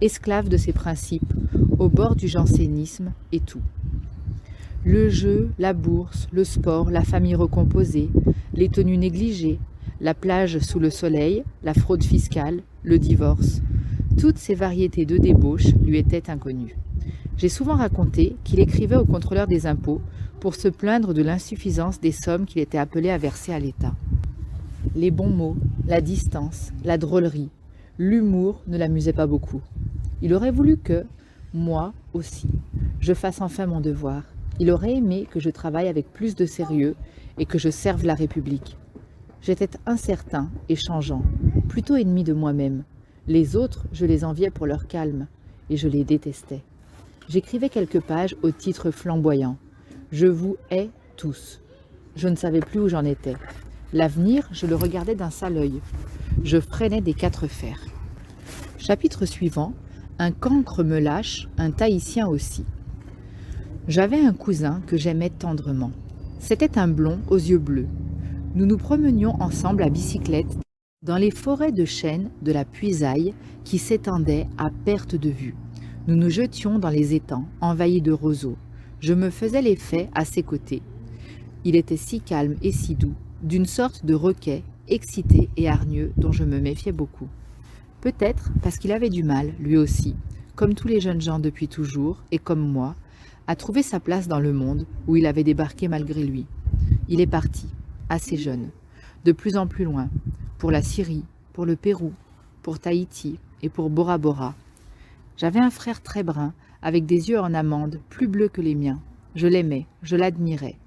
esclave de ses principes, au bord du jansénisme et tout. Le jeu, la bourse, le sport, la famille recomposée, les tenues négligées, la plage sous le soleil, la fraude fiscale, le divorce, toutes ces variétés de débauche lui étaient inconnues. J'ai souvent raconté qu'il écrivait au contrôleur des impôts pour se plaindre de l'insuffisance des sommes qu'il était appelé à verser à l'État. Les bons mots, la distance, la drôlerie, l'humour ne l'amusaient pas beaucoup. Il aurait voulu que, moi aussi, je fasse enfin mon devoir, Il aurait aimé que je travaille avec plus de sérieux et que je serve la République. J'étais incertain et changeant, plutôt ennemi de moi-même. Les autres, je les enviais pour leur calme, et je les détestais. J'écrivais quelques pages au titre flamboyant. Je vous hais tous. Je ne savais plus où j'en étais. L'avenir, je le regardais d'un sale œil. Je freinais des quatre fers. Chapitre suivant. Un cancre me lâche, un Tahitien aussi. J'avais un cousin que j'aimais tendrement. C'était un blond aux yeux bleus. Nous nous promenions ensemble à bicyclette dans les forêts de chênes de la Puisaye qui s'étendaient à perte de vue. Nous nous jetions dans les étangs envahis de roseaux. Je me faisais l'effet à ses côtés. Il était si calme et si doux, d'une sorte de requin, excité et hargneux dont je me méfiais beaucoup. Peut-être parce qu'il avait du mal, lui aussi, comme tous les jeunes gens depuis toujours, et comme moi, à trouver sa place dans le monde où il avait débarqué malgré lui. Il est parti, assez jeune, de plus en plus loin, pour la Syrie, pour le Pérou, pour Tahiti et pour Bora Bora. J'avais un frère très brun, avec des yeux en amande, plus bleus que les miens. Je l'aimais, je l'admirais.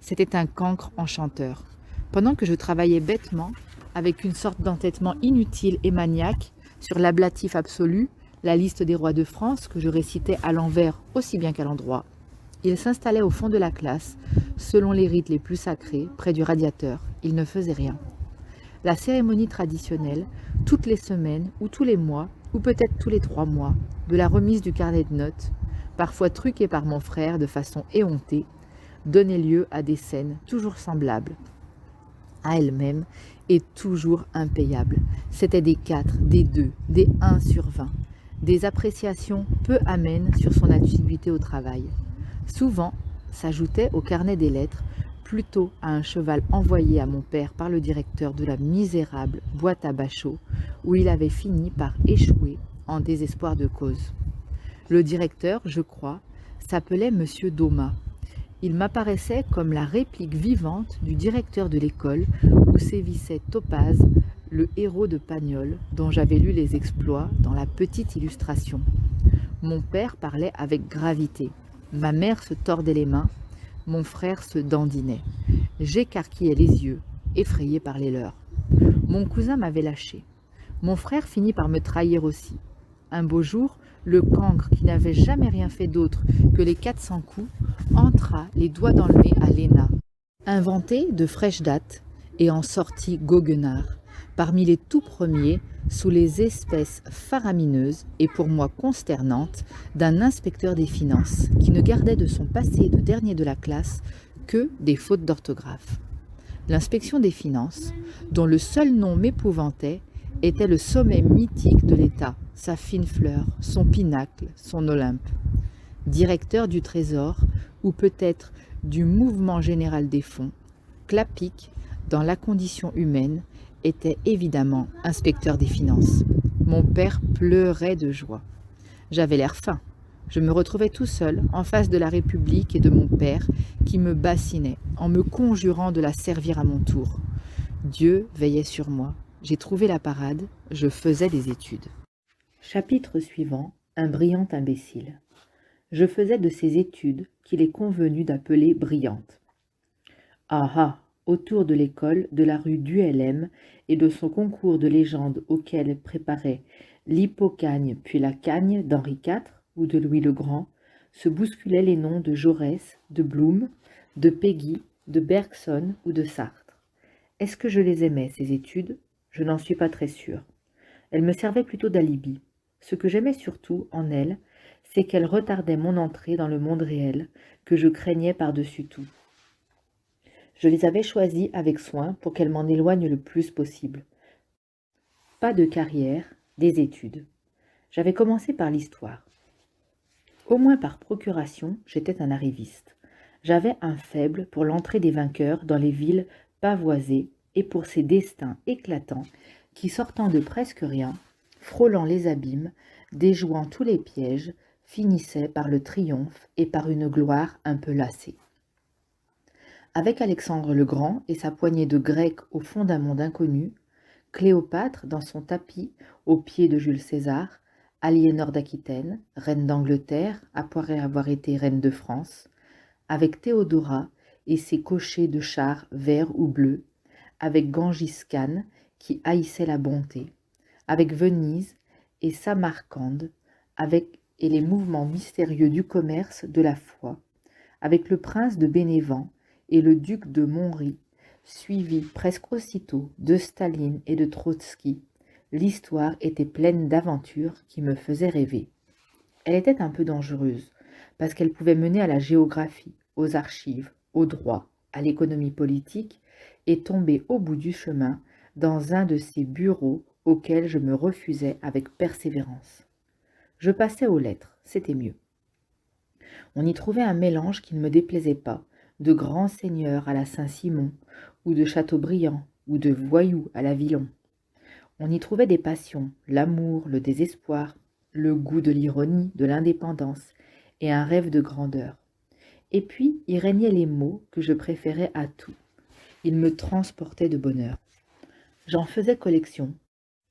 C'était un cancre enchanteur. Pendant que je travaillais bêtement, avec une sorte d'entêtement inutile et maniaque, sur l'ablatif absolu, la liste des rois de France, que je récitais à l'envers aussi bien qu'à l'endroit, il s'installait au fond de la classe, selon les rites les plus sacrés, près du radiateur. Il ne faisait rien. La cérémonie traditionnelle, toutes les semaines ou tous les mois, ou peut-être tous les 3 mois, de la remise du carnet de notes, parfois truquée par mon frère de façon éhontée, donnait lieu à des scènes toujours semblables à elles-mêmes et toujours impayables. C'étaient des 4, des 2, des 1 sur 20, des appréciations peu amènes sur son assiduité au travail. Souvent, s'ajoutait au carnet des lettres, plutôt à un cheval envoyé à mon père par le directeur de la misérable boîte à Bachot, où il avait fini par échouer en désespoir de cause. Le directeur, je crois, s'appelait Monsieur Doma. Il m'apparaissait comme la réplique vivante du directeur de l'école où sévissait Topaz, le héros de Pagnol, dont j'avais lu les exploits dans la petite illustration. Mon père parlait avec gravité. Ma mère se tordait les mains. Mon frère se dandinait. J'écarquillais les yeux, effrayé par les leurs. Mon cousin m'avait lâché. Mon frère finit par me trahir aussi. Un beau jour, le cancre, qui n'avait jamais rien fait d'autre que les 400 coups, entra les doigts dans le nez à Léna, inventé de fraîche date et en sortit goguenard, parmi les tout premiers, sous les espèces faramineuses et pour moi consternantes d'un inspecteur des finances qui ne gardait de son passé de dernier de la classe que des fautes d'orthographe. L'inspection des finances, dont le seul nom m'épouvantait, était le sommet mythique de l'État, sa fine fleur, son pinacle, son Olympe. Directeur du Trésor, ou peut-être du Mouvement général des fonds, Clapic, dans la condition humaine, était évidemment inspecteur des finances. Mon père pleurait de joie. J'avais l'air fin. Je me retrouvais tout seul, en face de la République et de mon père, qui me bassinait, en me conjurant de la servir à mon tour. Dieu veillait sur moi. J'ai trouvé la parade, je faisais des études. Chapitre suivant. Un brillant imbécile. Je faisais de ces études qu'il est convenu d'appeler brillantes. Ah ah, autour de l'école, de la rue d'ULM et de son concours de légende auquel préparait l'Hippocagne puis la Cagne d'Henri IV ou de Louis le Grand, se bousculaient les noms de Jaurès, de Blum, de Péguy, de Bergson ou de Sartre. Est-ce que je les aimais, ces études ? Je n'en suis pas très sûre. Elles me servaient plutôt d'alibi. Ce que j'aimais surtout en elles, c'est qu'elles retardaient mon entrée dans le monde réel, que je craignais par-dessus tout. Je les avais choisies avec soin pour qu'elles m'en éloignent le plus possible. Pas de carrière, des études. J'avais commencé par l'histoire. Au moins par procuration, j'étais un arriviste. J'avais un faible pour l'entrée des vainqueurs dans les villes pavoisées et pour ces destins éclatants qui, sortant de presque rien, frôlant les abîmes, déjouant tous les pièges, finissaient par le triomphe et par une gloire un peu lassée. Avec Alexandre le Grand et sa poignée de Grecs au fond d'un monde inconnu, Cléopâtre dans son tapis au pied de Jules César, Aliénor d'Aquitaine, reine d'Angleterre après avoir été reine de France, avec Théodora et ses cochers de chars verts ou bleus, avec Gengis Khan qui haïssait la bonté, avec Venise et Samarcande, et les mouvements mystérieux du commerce, de la foi, avec le prince de Bénévent et le duc de Monry, suivi presque aussitôt de Staline et de Trotsky. L'histoire était pleine d'aventures qui me faisaient rêver. Elle était un peu dangereuse, parce qu'elle pouvait mener à la géographie, aux archives, au droit, à l'économie politique, et tomber au bout du chemin dans un de ces bureaux auxquels je me refusais avec persévérance. Je passais aux lettres, c'était mieux. On y trouvait un mélange qui ne me déplaisait pas, de grands seigneurs à la Saint-Simon, ou de Chateaubriand, ou de voyous à la Villon. On y trouvait des passions, l'amour, le désespoir, le goût de l'ironie, de l'indépendance, et un rêve de grandeur. Et puis y régnaient les mots que je préférais à tout. Ils me transportaient de bonheur. J'en faisais collection,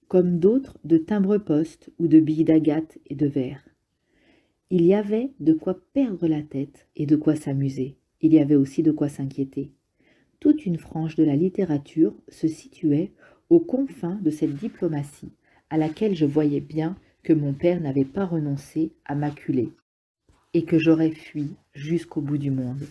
comme d'autres de timbres-poste ou de billes d'agate et de verre. Il y avait de quoi perdre la tête et de quoi s'amuser. Il y avait aussi de quoi s'inquiéter. Toute une frange de la littérature se situait aux confins de cette diplomatie, à laquelle je voyais bien que mon père n'avait pas renoncé à maculer, et que j'aurais fui jusqu'au bout du monde.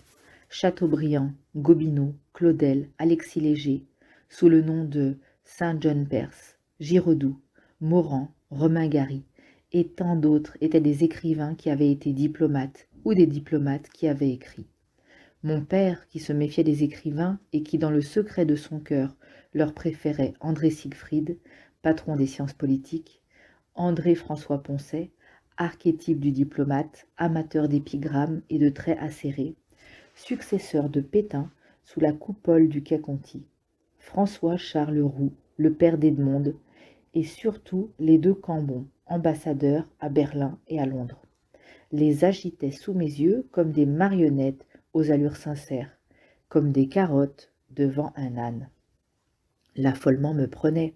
Chateaubriand, Gobineau, Claudel, Alexis Léger, sous le nom de Saint John Perse, Giraudoux, Morand, Romain Gary, et tant d'autres étaient des écrivains qui avaient été diplomates, ou des diplomates qui avaient écrit. Mon père, qui se méfiait des écrivains et qui, dans le secret de son cœur, leur préférait André Siegfried, patron des sciences politiques, André-François Poncet, archétype du diplomate, amateur d'épigrammes et de traits acérés, successeur de Pétain sous la coupole du Quai Conti, François-Charles Roux, le père d'Edmond, et surtout les deux Cambon, ambassadeurs à Berlin et à Londres, les agitaient sous mes yeux comme des marionnettes aux allures sincères, comme des carottes devant un âne. L'affolement me prenait.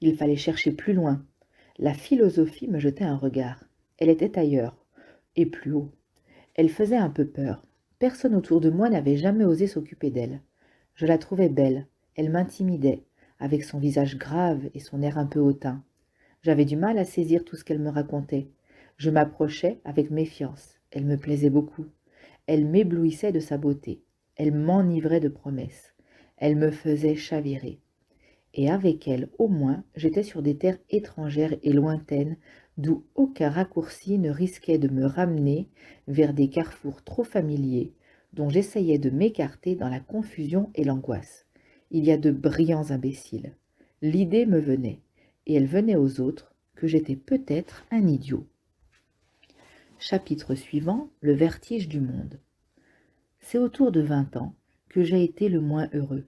Il fallait chercher plus loin. La philosophie me jetait un regard. Elle était ailleurs, et plus haut. Elle faisait un peu peur. Personne autour de moi n'avait jamais osé s'occuper d'elle. Je la trouvais belle. Elle m'intimidait, avec son visage grave et son air un peu hautain. J'avais du mal à saisir tout ce qu'elle me racontait. Je m'approchais avec méfiance. Elle me plaisait beaucoup. Elle m'éblouissait de sa beauté. Elle m'enivrait de promesses. Elle me faisait chavirer. Et avec elle, au moins, j'étais sur des terres étrangères et lointaines, d'où aucun raccourci ne risquait de me ramener vers des carrefours trop familiers, dont j'essayais de m'écarter dans la confusion et l'angoisse. Il y a de brillants imbéciles. L'idée me venait, et elle venait aux autres, que j'étais peut-être un idiot. Chapitre suivant, le vertige du monde. C'est autour de 20 ans que j'ai été le moins heureux,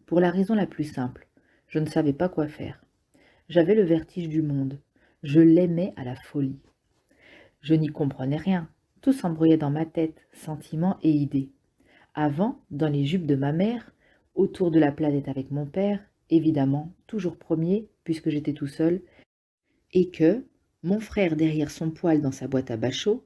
pour la raison la plus simple. Je ne savais pas quoi faire. J'avais le vertige du monde. Je l'aimais à la folie. Je n'y comprenais rien. Tout s'embrouillait dans ma tête, sentiments et idées. Avant, dans les jupes de ma mère, autour de la planète avec mon père, évidemment, toujours premier, puisque j'étais tout seul, et que, mon frère derrière son poêle dans sa boîte à bachot,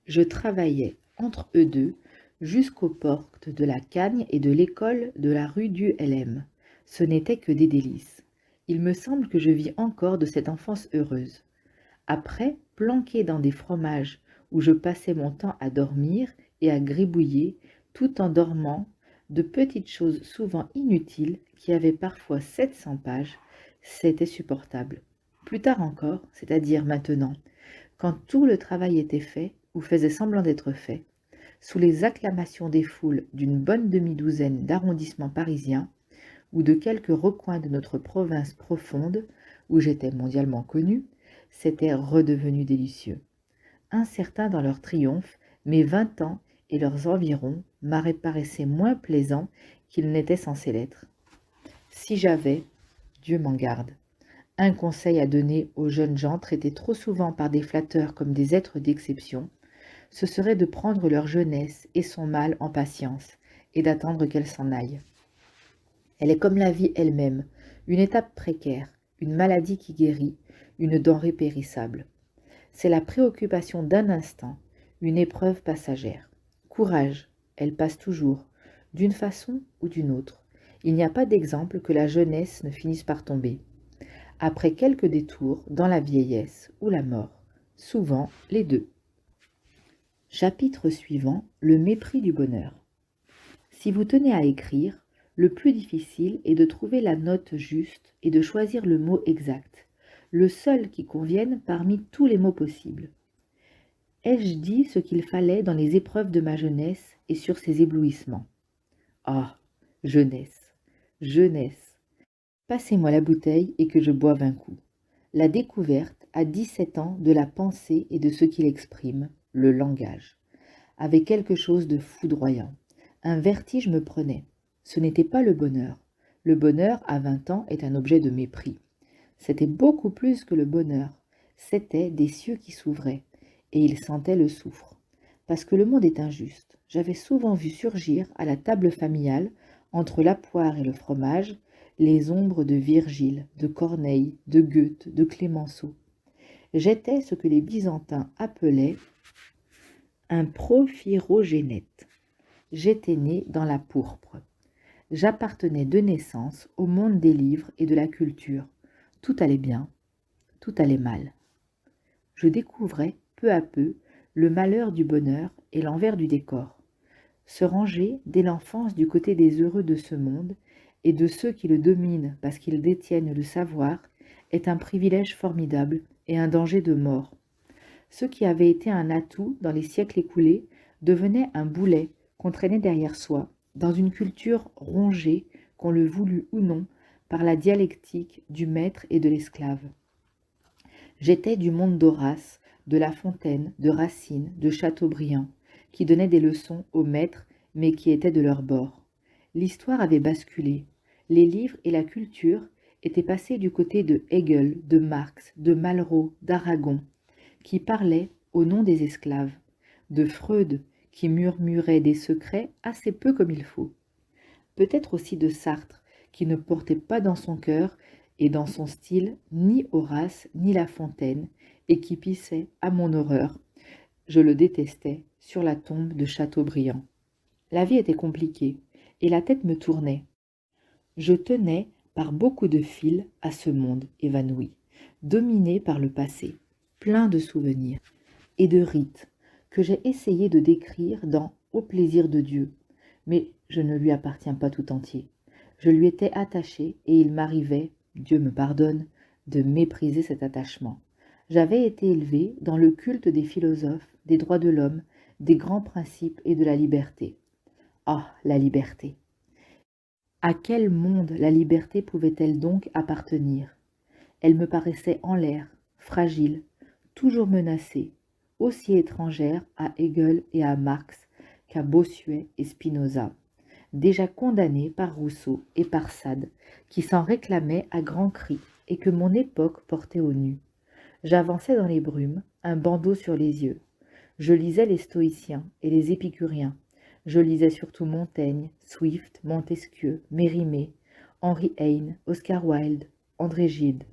je travaillais entre eux deux jusqu'aux portes de la Cagne et de l'école de la rue du LM. Ce n'était que des délices. Il me semble que je vis encore de cette enfance heureuse. Après, planqué dans des fromages où je passais mon temps à dormir et à gribouiller, tout en dormant, de petites choses souvent inutiles qui avaient parfois 700 pages, c'était supportable. Plus tard encore, c'est-à-dire maintenant, quand tout le travail était fait ou faisait semblant d'être fait, sous les acclamations des foules d'une bonne demi-douzaine d'arrondissements parisiens, ou de quelques recoins de notre province profonde, où j'étais mondialement connu, c'était redevenu délicieux. Incertains dans leur triomphe, mes 20 ans et leurs environs paraissaient moins plaisants qu'ils n'étaient censés l'être. Si j'avais, Dieu m'en garde, un conseil à donner aux jeunes gens traités trop souvent par des flatteurs comme des êtres d'exception, ce serait de prendre leur jeunesse et son mal en patience, et d'attendre qu'elle s'en aille. Elle est comme la vie elle-même, une étape précaire, une maladie qui guérit, une denrée périssable. C'est la préoccupation d'un instant, une épreuve passagère. Courage, elle passe toujours, d'une façon ou d'une autre. Il n'y a pas d'exemple que la jeunesse ne finisse par tomber. Après quelques détours, dans la vieillesse ou la mort, souvent les deux. Chapitre suivant, le mépris du bonheur. Si vous tenez à écrire, le plus difficile est de trouver la note juste et de choisir le mot exact, le seul qui convienne parmi tous les mots possibles. Ai-je dit ce qu'il fallait dans les épreuves de ma jeunesse et sur ses éblouissements? Ah, jeunesse, jeunesse! Passez-moi la bouteille et que je boive un coup. La découverte, à 17 ans, de la pensée et de ce qu'il exprime, le langage, avait quelque chose de foudroyant. Un vertige me prenait. Ce n'était pas le bonheur. Le bonheur, à 20 ans, est un objet de mépris. C'était beaucoup plus que le bonheur. C'étaient des cieux qui s'ouvraient, et il sentait le soufre. Parce que le monde est injuste. J'avais souvent vu surgir, à la table familiale, entre la poire et le fromage, les ombres de Virgile, de Corneille, de Goethe, de Clémenceau. J'étais ce que les Byzantins appelaient un prophyrogénète. J'étais né dans la pourpre. J'appartenais de naissance au monde des livres et de la culture. Tout allait bien, tout allait mal. Je découvrais, peu à peu, le malheur du bonheur et l'envers du décor. Se ranger dès l'enfance du côté des heureux de ce monde et de ceux qui le dominent parce qu'ils détiennent le savoir est un privilège formidable et un danger de mort. Ce qui avait été un atout dans les siècles écoulés devenait un boulet qu'on traînait derrière soi, dans une culture rongée, qu'on le voulut ou non, par la dialectique du maître et de l'esclave. J'étais du monde d'Horace, de La Fontaine, de Racine, de Chateaubriand, qui donnaient des leçons aux maîtres, mais qui étaient de leur bord. L'histoire avait basculé. Les livres et la culture étaient passés du côté de Hegel, de Marx, de Malraux, d'Aragon, qui parlaient au nom des esclaves, de Freud, qui murmurait des secrets assez peu comme il faut. Peut-être aussi de Sartre, qui ne portait pas dans son cœur et dans son style ni Horace ni La Fontaine, et qui pissait, à mon horreur, je le détestais, sur la tombe de Chateaubriand. La vie était compliquée, et la tête me tournait. Je tenais, par beaucoup de fils, à ce monde évanoui, dominé par le passé, plein de souvenirs et de rites, que j'ai essayé de décrire dans Au plaisir de Dieu, mais je ne lui appartiens pas tout entier. Je lui étais attaché et il m'arrivait, Dieu me pardonne, de mépriser cet attachement. J'avais été élevé dans le culte des philosophes, des droits de l'homme, des grands principes et de la liberté. Ah, la liberté! À quel monde la liberté pouvait-elle donc appartenir? Elle me paraissait en l'air, fragile, toujours menacée, aussi étrangère à Hegel et à Marx qu'à Bossuet et Spinoza, déjà condamnés par Rousseau et par Sade, qui s'en réclamaient à grands cris et que mon époque portait au nu. J'avançais dans les brumes, un bandeau sur les yeux. Je lisais les stoïciens et les épicuriens. Je lisais surtout Montaigne, Swift, Montesquieu, Mérimée, Henry Heine, Oscar Wilde, André Gide.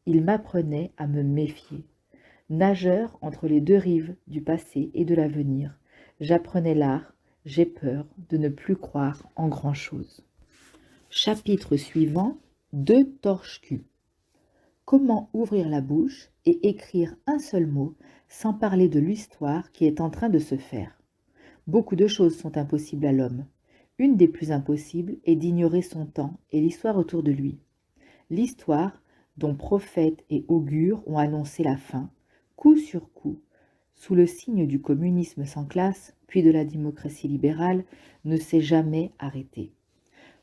Il m'apprenait à me méfier. Nageur entre les deux rives du passé et de l'avenir, j'apprenais l'art, j'ai peur de ne plus croire en grand-chose. Chapitre suivant, 2 torches-culs. Comment ouvrir la bouche et écrire un seul mot sans parler de l'histoire qui est en train de se faire? Beaucoup de choses sont impossibles à l'homme. Une des plus impossibles est d'ignorer son temps et l'histoire autour de lui. L'histoire, dont prophètes et augures ont annoncé la fin, coup sur coup, sous le signe du communisme sans classe, puis de la démocratie libérale, ne s'est jamais arrêtée.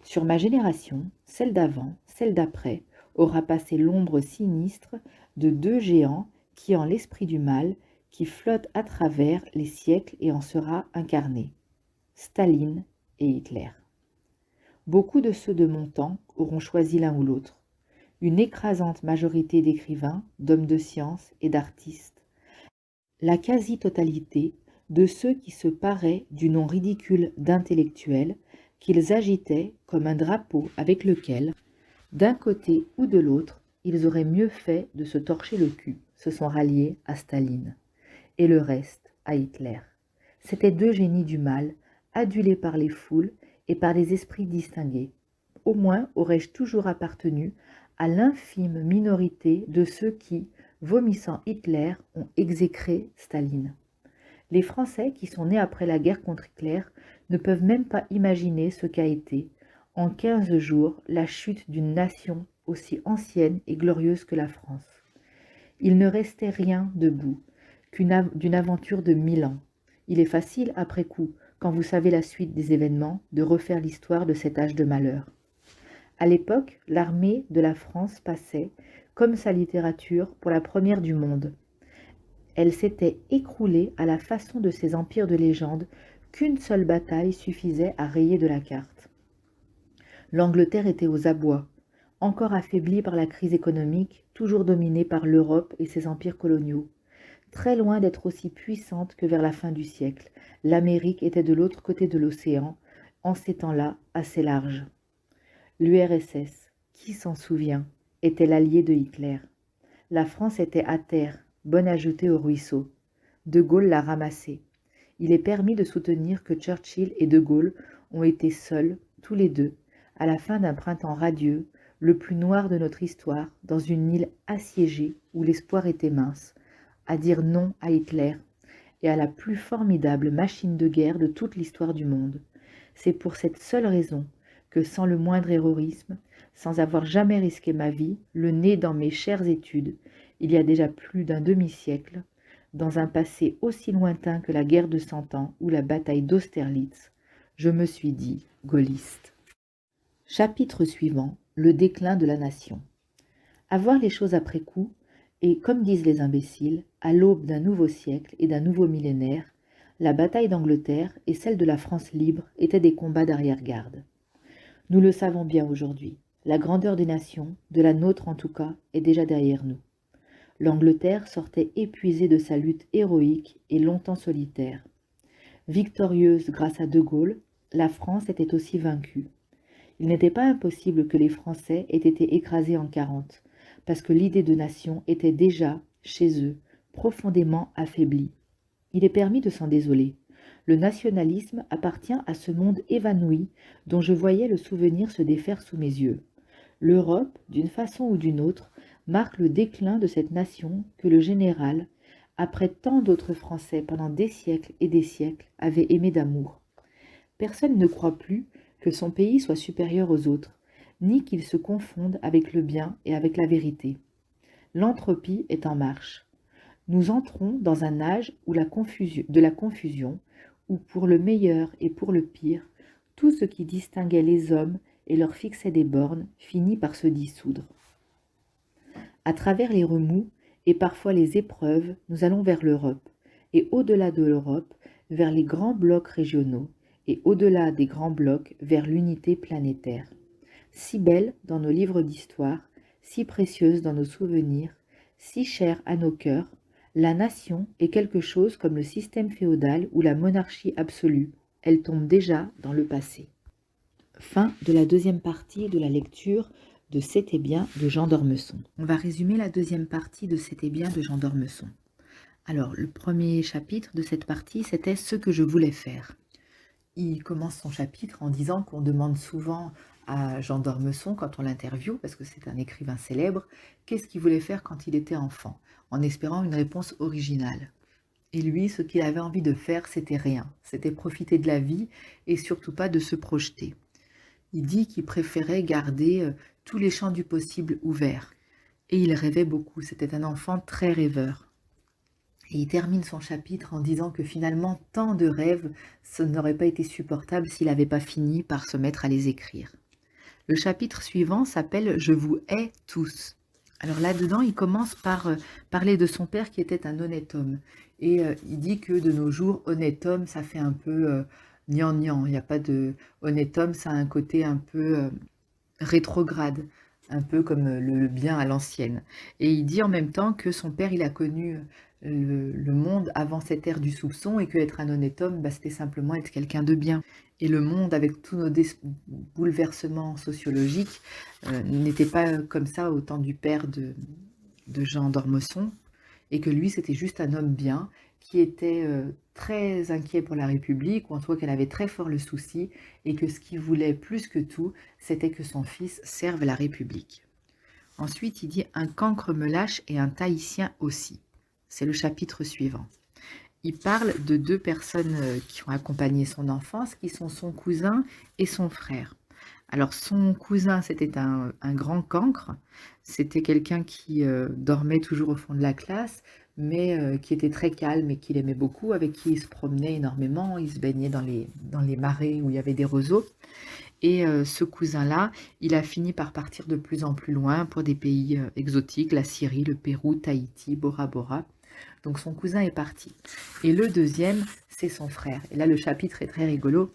Sur ma génération, celle d'avant, celle d'après, aura passé l'ombre sinistre de 2 géants qui ont l'esprit du mal, qui flottent à travers les siècles et en sera incarné, Staline et Hitler. Beaucoup de ceux de mon temps auront choisi l'un ou l'autre. Une écrasante majorité d'écrivains, d'hommes de science et d'artistes. La quasi-totalité de ceux qui se paraient du nom ridicule d'intellectuels qu'ils agitaient comme un drapeau avec lequel, d'un côté ou de l'autre, ils auraient mieux fait de se torcher le cul, se sont ralliés à Staline, et le reste à Hitler. C'étaient 2 génies du mal, adulé par les foules et par des esprits distingués. Au moins aurais-je toujours appartenu à l'infime minorité de ceux qui, vomissant Hitler, ont exécré Staline. Les Français qui sont nés après la guerre contre Hitler ne peuvent même pas imaginer ce qu'a été, en 15 jours, la chute d'une nation aussi ancienne et glorieuse que la France. Il ne restait rien debout d'une aventure de 1000 ans. Il est facile, après coup, quand vous savez la suite des événements, de refaire l'histoire de cet âge de malheur. À l'époque, l'armée de la France passait, comme sa littérature, pour la première du monde. Elle s'était écroulée à la façon de ces empires de légende qu'une seule bataille suffisait à rayer de la carte. L'Angleterre était aux abois, encore affaiblie par la crise économique, toujours dominée par l'Europe et ses empires coloniaux. Très loin d'être aussi puissante que vers la fin du siècle, l'Amérique était de l'autre côté de l'océan, en ces temps-là assez large. L'URSS, qui s'en souvient, était l'allié de Hitler. La France était à terre, bonne à jeter au ruisseau. De Gaulle l'a ramassée. Il est permis de soutenir que Churchill et De Gaulle ont été seuls, tous les deux, à la fin d'un printemps radieux, le plus noir de notre histoire, dans une île assiégée où l'espoir était mince, à dire non à Hitler et à la plus formidable machine de guerre de toute l'histoire du monde. C'est pour cette seule raison que, sans le moindre héroïsme, sans avoir jamais risqué ma vie, le nez dans mes chères études, il y a déjà plus d'un demi-siècle, dans un passé aussi lointain que la guerre de 100 ans ou la bataille d'Austerlitz, je me suis dit gaulliste. Chapitre suivant, le déclin de la nation. À voir les choses après coup, et comme disent les imbéciles, à l'aube d'un nouveau siècle et d'un nouveau millénaire, la bataille d'Angleterre et celle de la France libre étaient des combats d'arrière-garde. Nous le savons bien aujourd'hui, la grandeur des nations, de la nôtre en tout cas, est déjà derrière nous. L'Angleterre sortait épuisée de sa lutte héroïque et longtemps solitaire. Victorieuse grâce à De Gaulle, la France était aussi vaincue. Il n'était pas impossible que les Français aient été écrasés en 40, parce que l'idée de nation était déjà, chez eux, profondément affaiblie. Il est permis de s'en désoler. Le nationalisme appartient à ce monde évanoui dont je voyais le souvenir se défaire sous mes yeux. L'Europe, d'une façon ou d'une autre, marque le déclin de cette nation que le général, après tant d'autres Français pendant des siècles et des siècles, avait aimé d'amour. Personne ne croit plus que son pays soit supérieur aux autres, ni qu'il se confonde avec le bien et avec la vérité. L'entropie est en marche. Nous entrons dans un âge où de la confusion, où pour le meilleur et pour le pire, tout ce qui distinguait les hommes et leur fixait des bornes finit par se dissoudre. À travers les remous et parfois les épreuves, nous allons vers l'Europe, et au-delà de l'Europe, vers les grands blocs régionaux, et au-delà des grands blocs, vers l'unité planétaire. Si belle dans nos livres d'histoire, si précieuse dans nos souvenirs, si chère à nos cœurs, la nation est quelque chose comme le système féodal ou la monarchie absolue. Elle tombe déjà dans le passé. Fin de la deuxième partie de la lecture de C'était bien de Jean d'Ormesson. On va résumer la deuxième partie de C'était bien de Jean d'Ormesson. Alors, le premier chapitre de cette partie, c'était ce que je voulais faire. Il commence son chapitre en disant qu'on demande souvent à Jean d'Ormesson, quand on l'interviewe, parce que c'est un écrivain célèbre, qu'est-ce qu'il voulait faire quand il était enfant, en espérant une réponse originale. Et lui, ce qu'il avait envie de faire, c'était rien. C'était profiter de la vie et surtout pas de se projeter. Il dit qu'il préférait garder tous les champs du possible ouverts. Et il rêvait beaucoup. C'était un enfant très rêveur. Et il termine son chapitre en disant que finalement, tant de rêves, ça n'aurait pas été supportable s'il n'avait pas fini par se mettre à les écrire. Le chapitre suivant s'appelle « Je vous hais tous ». Alors là-dedans, il commence par parler de son père qui était un honnête homme. Et il dit que de nos jours, honnête homme, ça fait un peu gnangnan. Il n'y a pas de honnête homme, ça a un côté un peu rétrograde, un peu comme le bien à l'ancienne. Et il dit en même temps que son père, il a connu le monde avant cette ère du soupçon et qu'être un honnête homme, bah, c'était simplement être quelqu'un de bien. Et le monde, avec tous nos bouleversements sociologiques, n'était pas comme ça au temps du père de Jean d'Ormesson, et que lui, c'était juste un homme bien qui était très inquiet pour la République, ou en tout cas qu'elle avait très fort le souci, et que ce qu'il voulait plus que tout, c'était que son fils serve la République. Ensuite, il dit « Un cancre me lâche et un Tahitien aussi ». C'est le chapitre suivant. Il parle de deux personnes qui ont accompagné son enfance, qui sont son cousin et son frère. Alors, son cousin, c'était un grand cancre. C'était quelqu'un qui dormait toujours au fond de la classe, mais qui était très calme et qu'il aimait beaucoup, avec qui il se promenait énormément. Il se baignait dans les marais où il y avait des roseaux. Et ce cousin-là, il a fini par partir de plus en plus loin pour des pays exotiques, la Syrie, le Pérou, Tahiti, Bora Bora. Donc son cousin est parti. Et le deuxième, c'est son frère. Et là, le chapitre est très rigolo,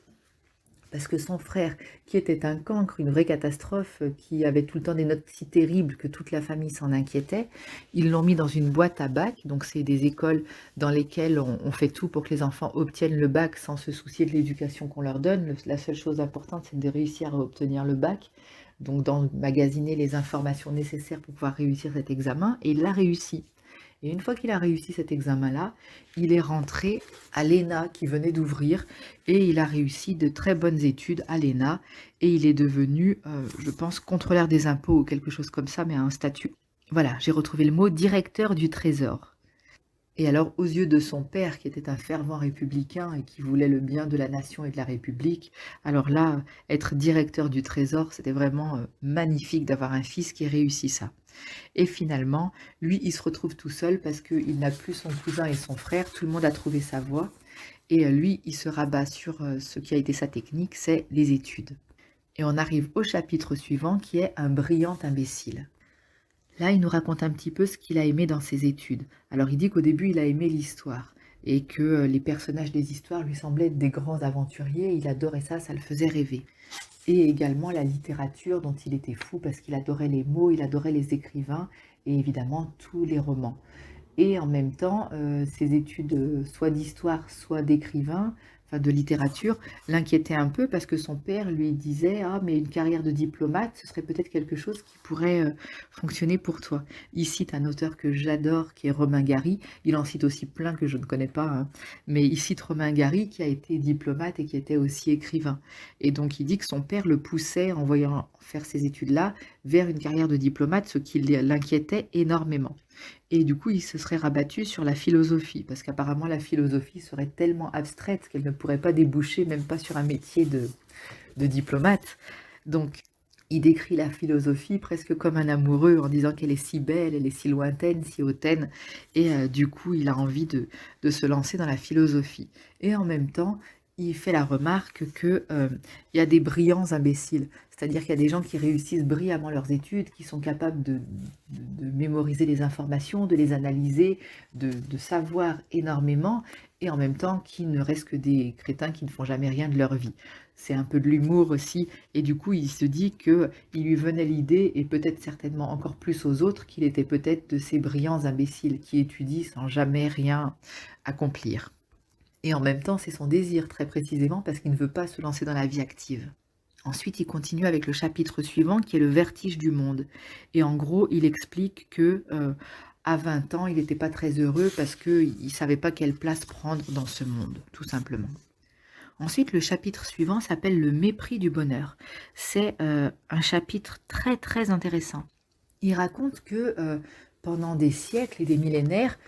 parce que son frère, qui était un cancre, une vraie catastrophe, qui avait tout le temps des notes si terribles que toute la famille s'en inquiétait, ils l'ont mis dans une boîte à bac. Donc c'est des écoles dans lesquelles on fait tout pour que les enfants obtiennent le bac sans se soucier de l'éducation qu'on leur donne. La seule chose importante, c'est de réussir à obtenir le bac. Donc d'emmagasiner les informations nécessaires pour pouvoir réussir cet examen. Et il l'a réussi. Et une fois qu'il a réussi cet examen-là, il est rentré à l'ENA qui venait d'ouvrir et il a réussi de très bonnes études à l'ENA et il est devenu, je pense, contrôleur des impôts ou quelque chose comme ça, mais à un statut. Voilà, j'ai retrouvé le mot directeur du Trésor. Et alors, aux yeux de son père, qui était un fervent républicain et qui voulait le bien de la nation et de la République, alors là, être directeur du Trésor, c'était vraiment magnifique d'avoir un fils qui réussit ça. Et finalement, lui, il se retrouve tout seul parce qu'il n'a plus son cousin et son frère, tout le monde a trouvé sa voie, et lui, il se rabat sur ce qui a été sa technique, c'est les études. Et on arrive au chapitre suivant, qui est un brillant imbécile. Là, il nous raconte un petit peu ce qu'il a aimé dans ses études. Alors, il dit qu'au début, il a aimé l'histoire, et que les personnages des histoires lui semblaient être des grands aventuriers, il adorait ça, ça le faisait rêver. Et également la littérature dont il était fou parce qu'il adorait les mots, il adorait les écrivains et évidemment tous les romans. Et en même temps, ses études soit d'histoire, soit d'écrivain, enfin de littérature, l'inquiétaient un peu parce que son père lui disait « Ah, mais une carrière de diplomate, ce serait peut-être quelque chose qui pourrait fonctionner pour toi. » Il cite un auteur que j'adore, qui est Romain Gary. Il en cite aussi plein que je ne connais pas, hein. Mais il cite Romain Gary, qui a été diplomate et qui était aussi écrivain. Et donc il dit que son père le poussait, en voyant faire ces études-là, vers une carrière de diplomate, ce qui l'inquiétait énormément. Et du coup, il se serait rabattu sur la philosophie, parce qu'apparemment la philosophie serait tellement abstraite qu'elle ne pourrait pas déboucher, même pas sur un métier de diplomate. Donc, il décrit la philosophie presque comme un amoureux, en disant qu'elle est si belle, elle est si lointaine, si hautaine, et du coup, il a envie de se lancer dans la philosophie. Et en même temps, il fait la remarque qu'il y a des brillants imbéciles. C'est-à-dire qu'il y a des gens qui réussissent brillamment leurs études, qui sont capables de mémoriser les informations, de les analyser, de savoir énormément, et en même temps qui ne restent que des crétins qui ne font jamais rien de leur vie. C'est un peu de l'humour aussi, et du coup il se dit qu'il lui venait l'idée, et peut-être certainement encore plus aux autres, qu'il était peut-être de ces brillants imbéciles qui étudient sans jamais rien accomplir. Et en même temps, c'est son désir très précisément parce qu'il ne veut pas se lancer dans la vie active. Ensuite, il continue avec le chapitre suivant qui est le vertige du monde. Et en gros, il explique que à 20 ans, il n'était pas très heureux parce qu'il ne savait pas quelle place prendre dans ce monde, tout simplement. Ensuite, le chapitre suivant s'appelle le mépris du bonheur. C'est un chapitre très très intéressant. Il raconte que pendant des siècles et des millénaires,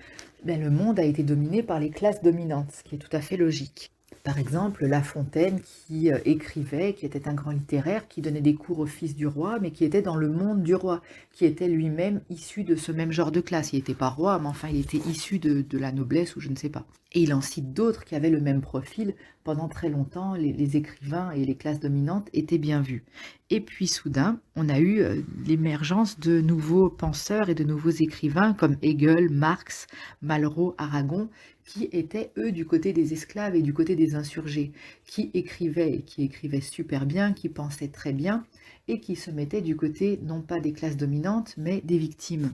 le monde a été dominé par les classes dominantes, ce qui est tout à fait logique. Par exemple, La Fontaine qui écrivait, qui était un grand littéraire, qui donnait des cours au fils du roi, mais qui était dans le monde du roi, qui était lui-même issu de ce même genre de classe. Il n'était pas roi, mais enfin il était issu de la noblesse ou je ne sais pas. Et il en cite d'autres qui avaient le même profil. Pendant très longtemps, les écrivains et les classes dominantes étaient bien vus. Et puis soudain, on a eu l'émergence de nouveaux penseurs et de nouveaux écrivains comme Hegel, Marx, Malraux, Aragon, qui étaient, eux, du côté des esclaves et du côté des insurgés, qui écrivaient et qui écrivaient super bien, qui pensaient très bien, et qui se mettaient du côté, non pas des classes dominantes, mais des victimes,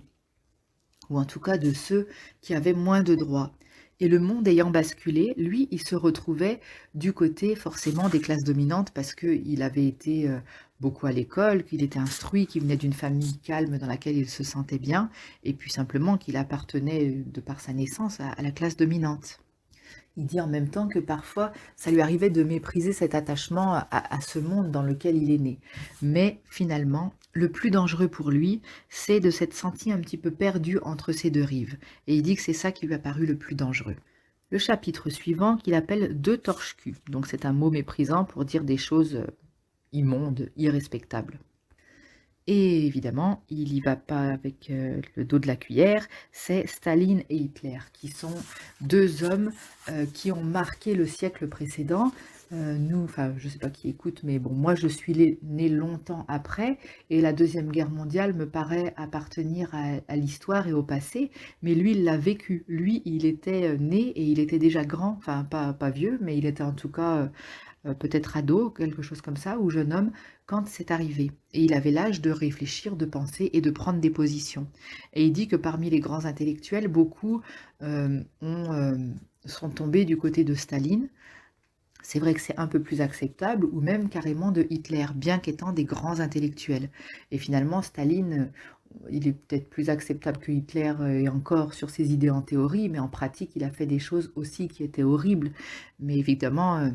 ou en tout cas de ceux qui avaient moins de droits. Et le monde ayant basculé, lui, il se retrouvait du côté forcément des classes dominantes parce qu'il avait été beaucoup à l'école, qu'il était instruit, qu'il venait d'une famille calme dans laquelle il se sentait bien, et puis simplement qu'il appartenait, de par sa naissance, à la classe dominante. Il dit en même temps que parfois, ça lui arrivait de mépriser cet attachement à ce monde dans lequel il est né. Mais finalement, le plus dangereux pour lui, c'est de s'être senti un petit peu perdu entre ces deux rives. Et il dit que c'est ça qui lui a paru le plus dangereux. Le chapitre suivant, qu'il appelle deux torches-cul. Donc c'est un mot méprisant pour dire des choses immondes, irrespectables. Et évidemment, il y va pas avec le dos de la cuillère, c'est Staline et Hitler, qui sont deux hommes qui ont marqué le siècle précédent. Nous, enfin, je sais pas qui écoute, mais bon, moi je suis née longtemps après, et la Deuxième Guerre mondiale me paraît appartenir à l'histoire et au passé, mais lui, il l'a vécu. Lui, il était né et il était déjà grand, enfin pas vieux, mais il était en tout cas peut-être ado, quelque chose comme ça, ou jeune homme, quand c'est arrivé. Et il avait l'âge de réfléchir, de penser et de prendre des positions. Et il dit que parmi les grands intellectuels, beaucoup sont tombés du côté de Staline. C'est vrai que c'est un peu plus acceptable, ou même carrément de Hitler, bien qu'étant des grands intellectuels. Et finalement, Staline, il est peut-être plus acceptable que Hitler, et encore sur ses idées en théorie, mais en pratique, il a fait des choses aussi qui étaient horribles. Mais évidemment,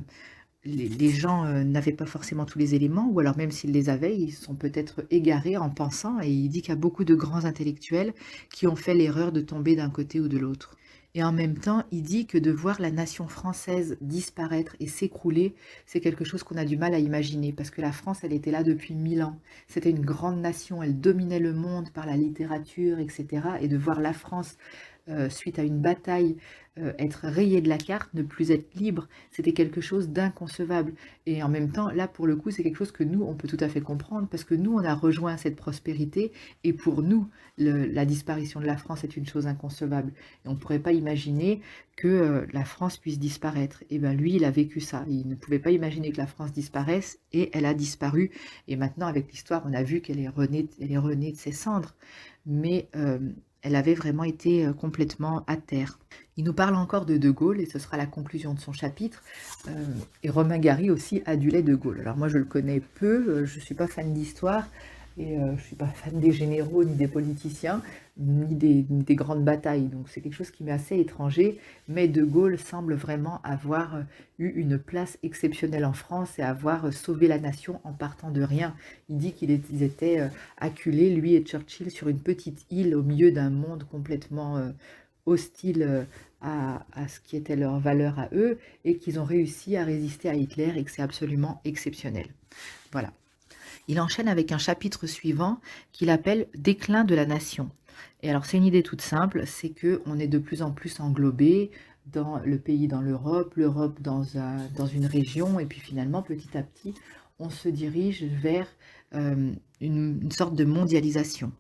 les gens n'avaient pas forcément tous les éléments, ou alors même s'ils les avaient, ils sont peut-être égarés en pensant, et il dit qu'il y a beaucoup de grands intellectuels qui ont fait l'erreur de tomber d'un côté ou de l'autre. Et en même temps, il dit que de voir la nation française disparaître et s'écrouler, c'est quelque chose qu'on a du mal à imaginer, parce que la France, elle était là depuis 1000 ans. C'était une grande nation, elle dominait le monde par la littérature, etc. Et de voir la France, suite à une bataille, être rayée de la carte, ne plus être libre, c'était quelque chose d'inconcevable. Et en même temps, là, pour le coup, c'est quelque chose que nous, on peut tout à fait comprendre, parce que nous, on a rejoint cette prospérité, et pour nous, la disparition de la France est une chose inconcevable. Et on ne pourrait pas imaginer que la France puisse disparaître. Et bien lui, il a vécu ça. Il ne pouvait pas imaginer que la France disparaisse, et elle a disparu. Et maintenant, avec l'histoire, on a vu qu'elle est renée de ses cendres. Mais elle avait vraiment été complètement à terre. Il nous parle encore de De Gaulle, et ce sera la conclusion de son chapitre. Et Romain Gary aussi adulait De Gaulle. Alors moi, je le connais peu, je ne suis pas fan d'histoire, et je ne suis pas fan des généraux, ni des politiciens, ni des grandes batailles. Donc c'est quelque chose qui m'est assez étranger, mais De Gaulle semble vraiment avoir eu une place exceptionnelle en France et avoir sauvé la nation en partant de rien. Il dit qu'ils étaient acculés, lui et Churchill, sur une petite île au milieu d'un monde complètement hostile à ce qui était leur valeur à eux, et qu'ils ont réussi à résister à Hitler, et que c'est absolument exceptionnel. Voilà. Il enchaîne avec un chapitre suivant qu'il appelle « Déclin de la nation ». Et alors c'est une idée toute simple, c'est qu'on est de plus en plus englobé dans le pays, dans l'Europe, l'Europe dans une région, et puis finalement petit à petit on se dirige vers une sorte de mondialisation.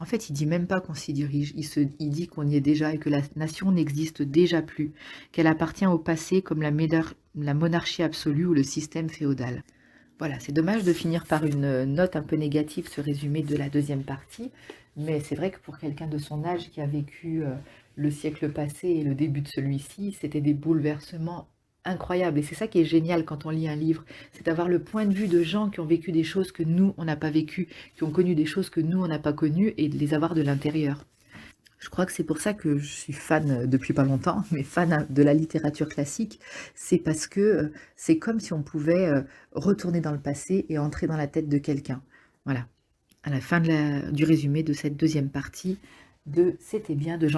En fait, il dit même pas qu'on s'y dirige, il dit qu'on y est déjà, et que la nation n'existe déjà plus, qu'elle appartient au passé comme la monarchie absolue ou le système féodal. Voilà, c'est dommage de finir par une note un peu négative, ce résumé de la deuxième partie, mais c'est vrai que pour quelqu'un de son âge qui a vécu le siècle passé et le début de celui-ci, c'était des bouleversements incroyables. Et c'est ça qui est génial quand on lit un livre, c'est d'avoir le point de vue de gens qui ont vécu des choses que nous, on n'a pas vécues, qui ont connu des choses que nous, on n'a pas connues, et de les avoir de l'intérieur. Je crois que c'est pour ça que je suis fan depuis pas longtemps, mais fan de la littérature classique. C'est parce que c'est comme si on pouvait retourner dans le passé et entrer dans la tête de quelqu'un. Voilà, à la fin du résumé de cette deuxième partie de C'était bien de Jean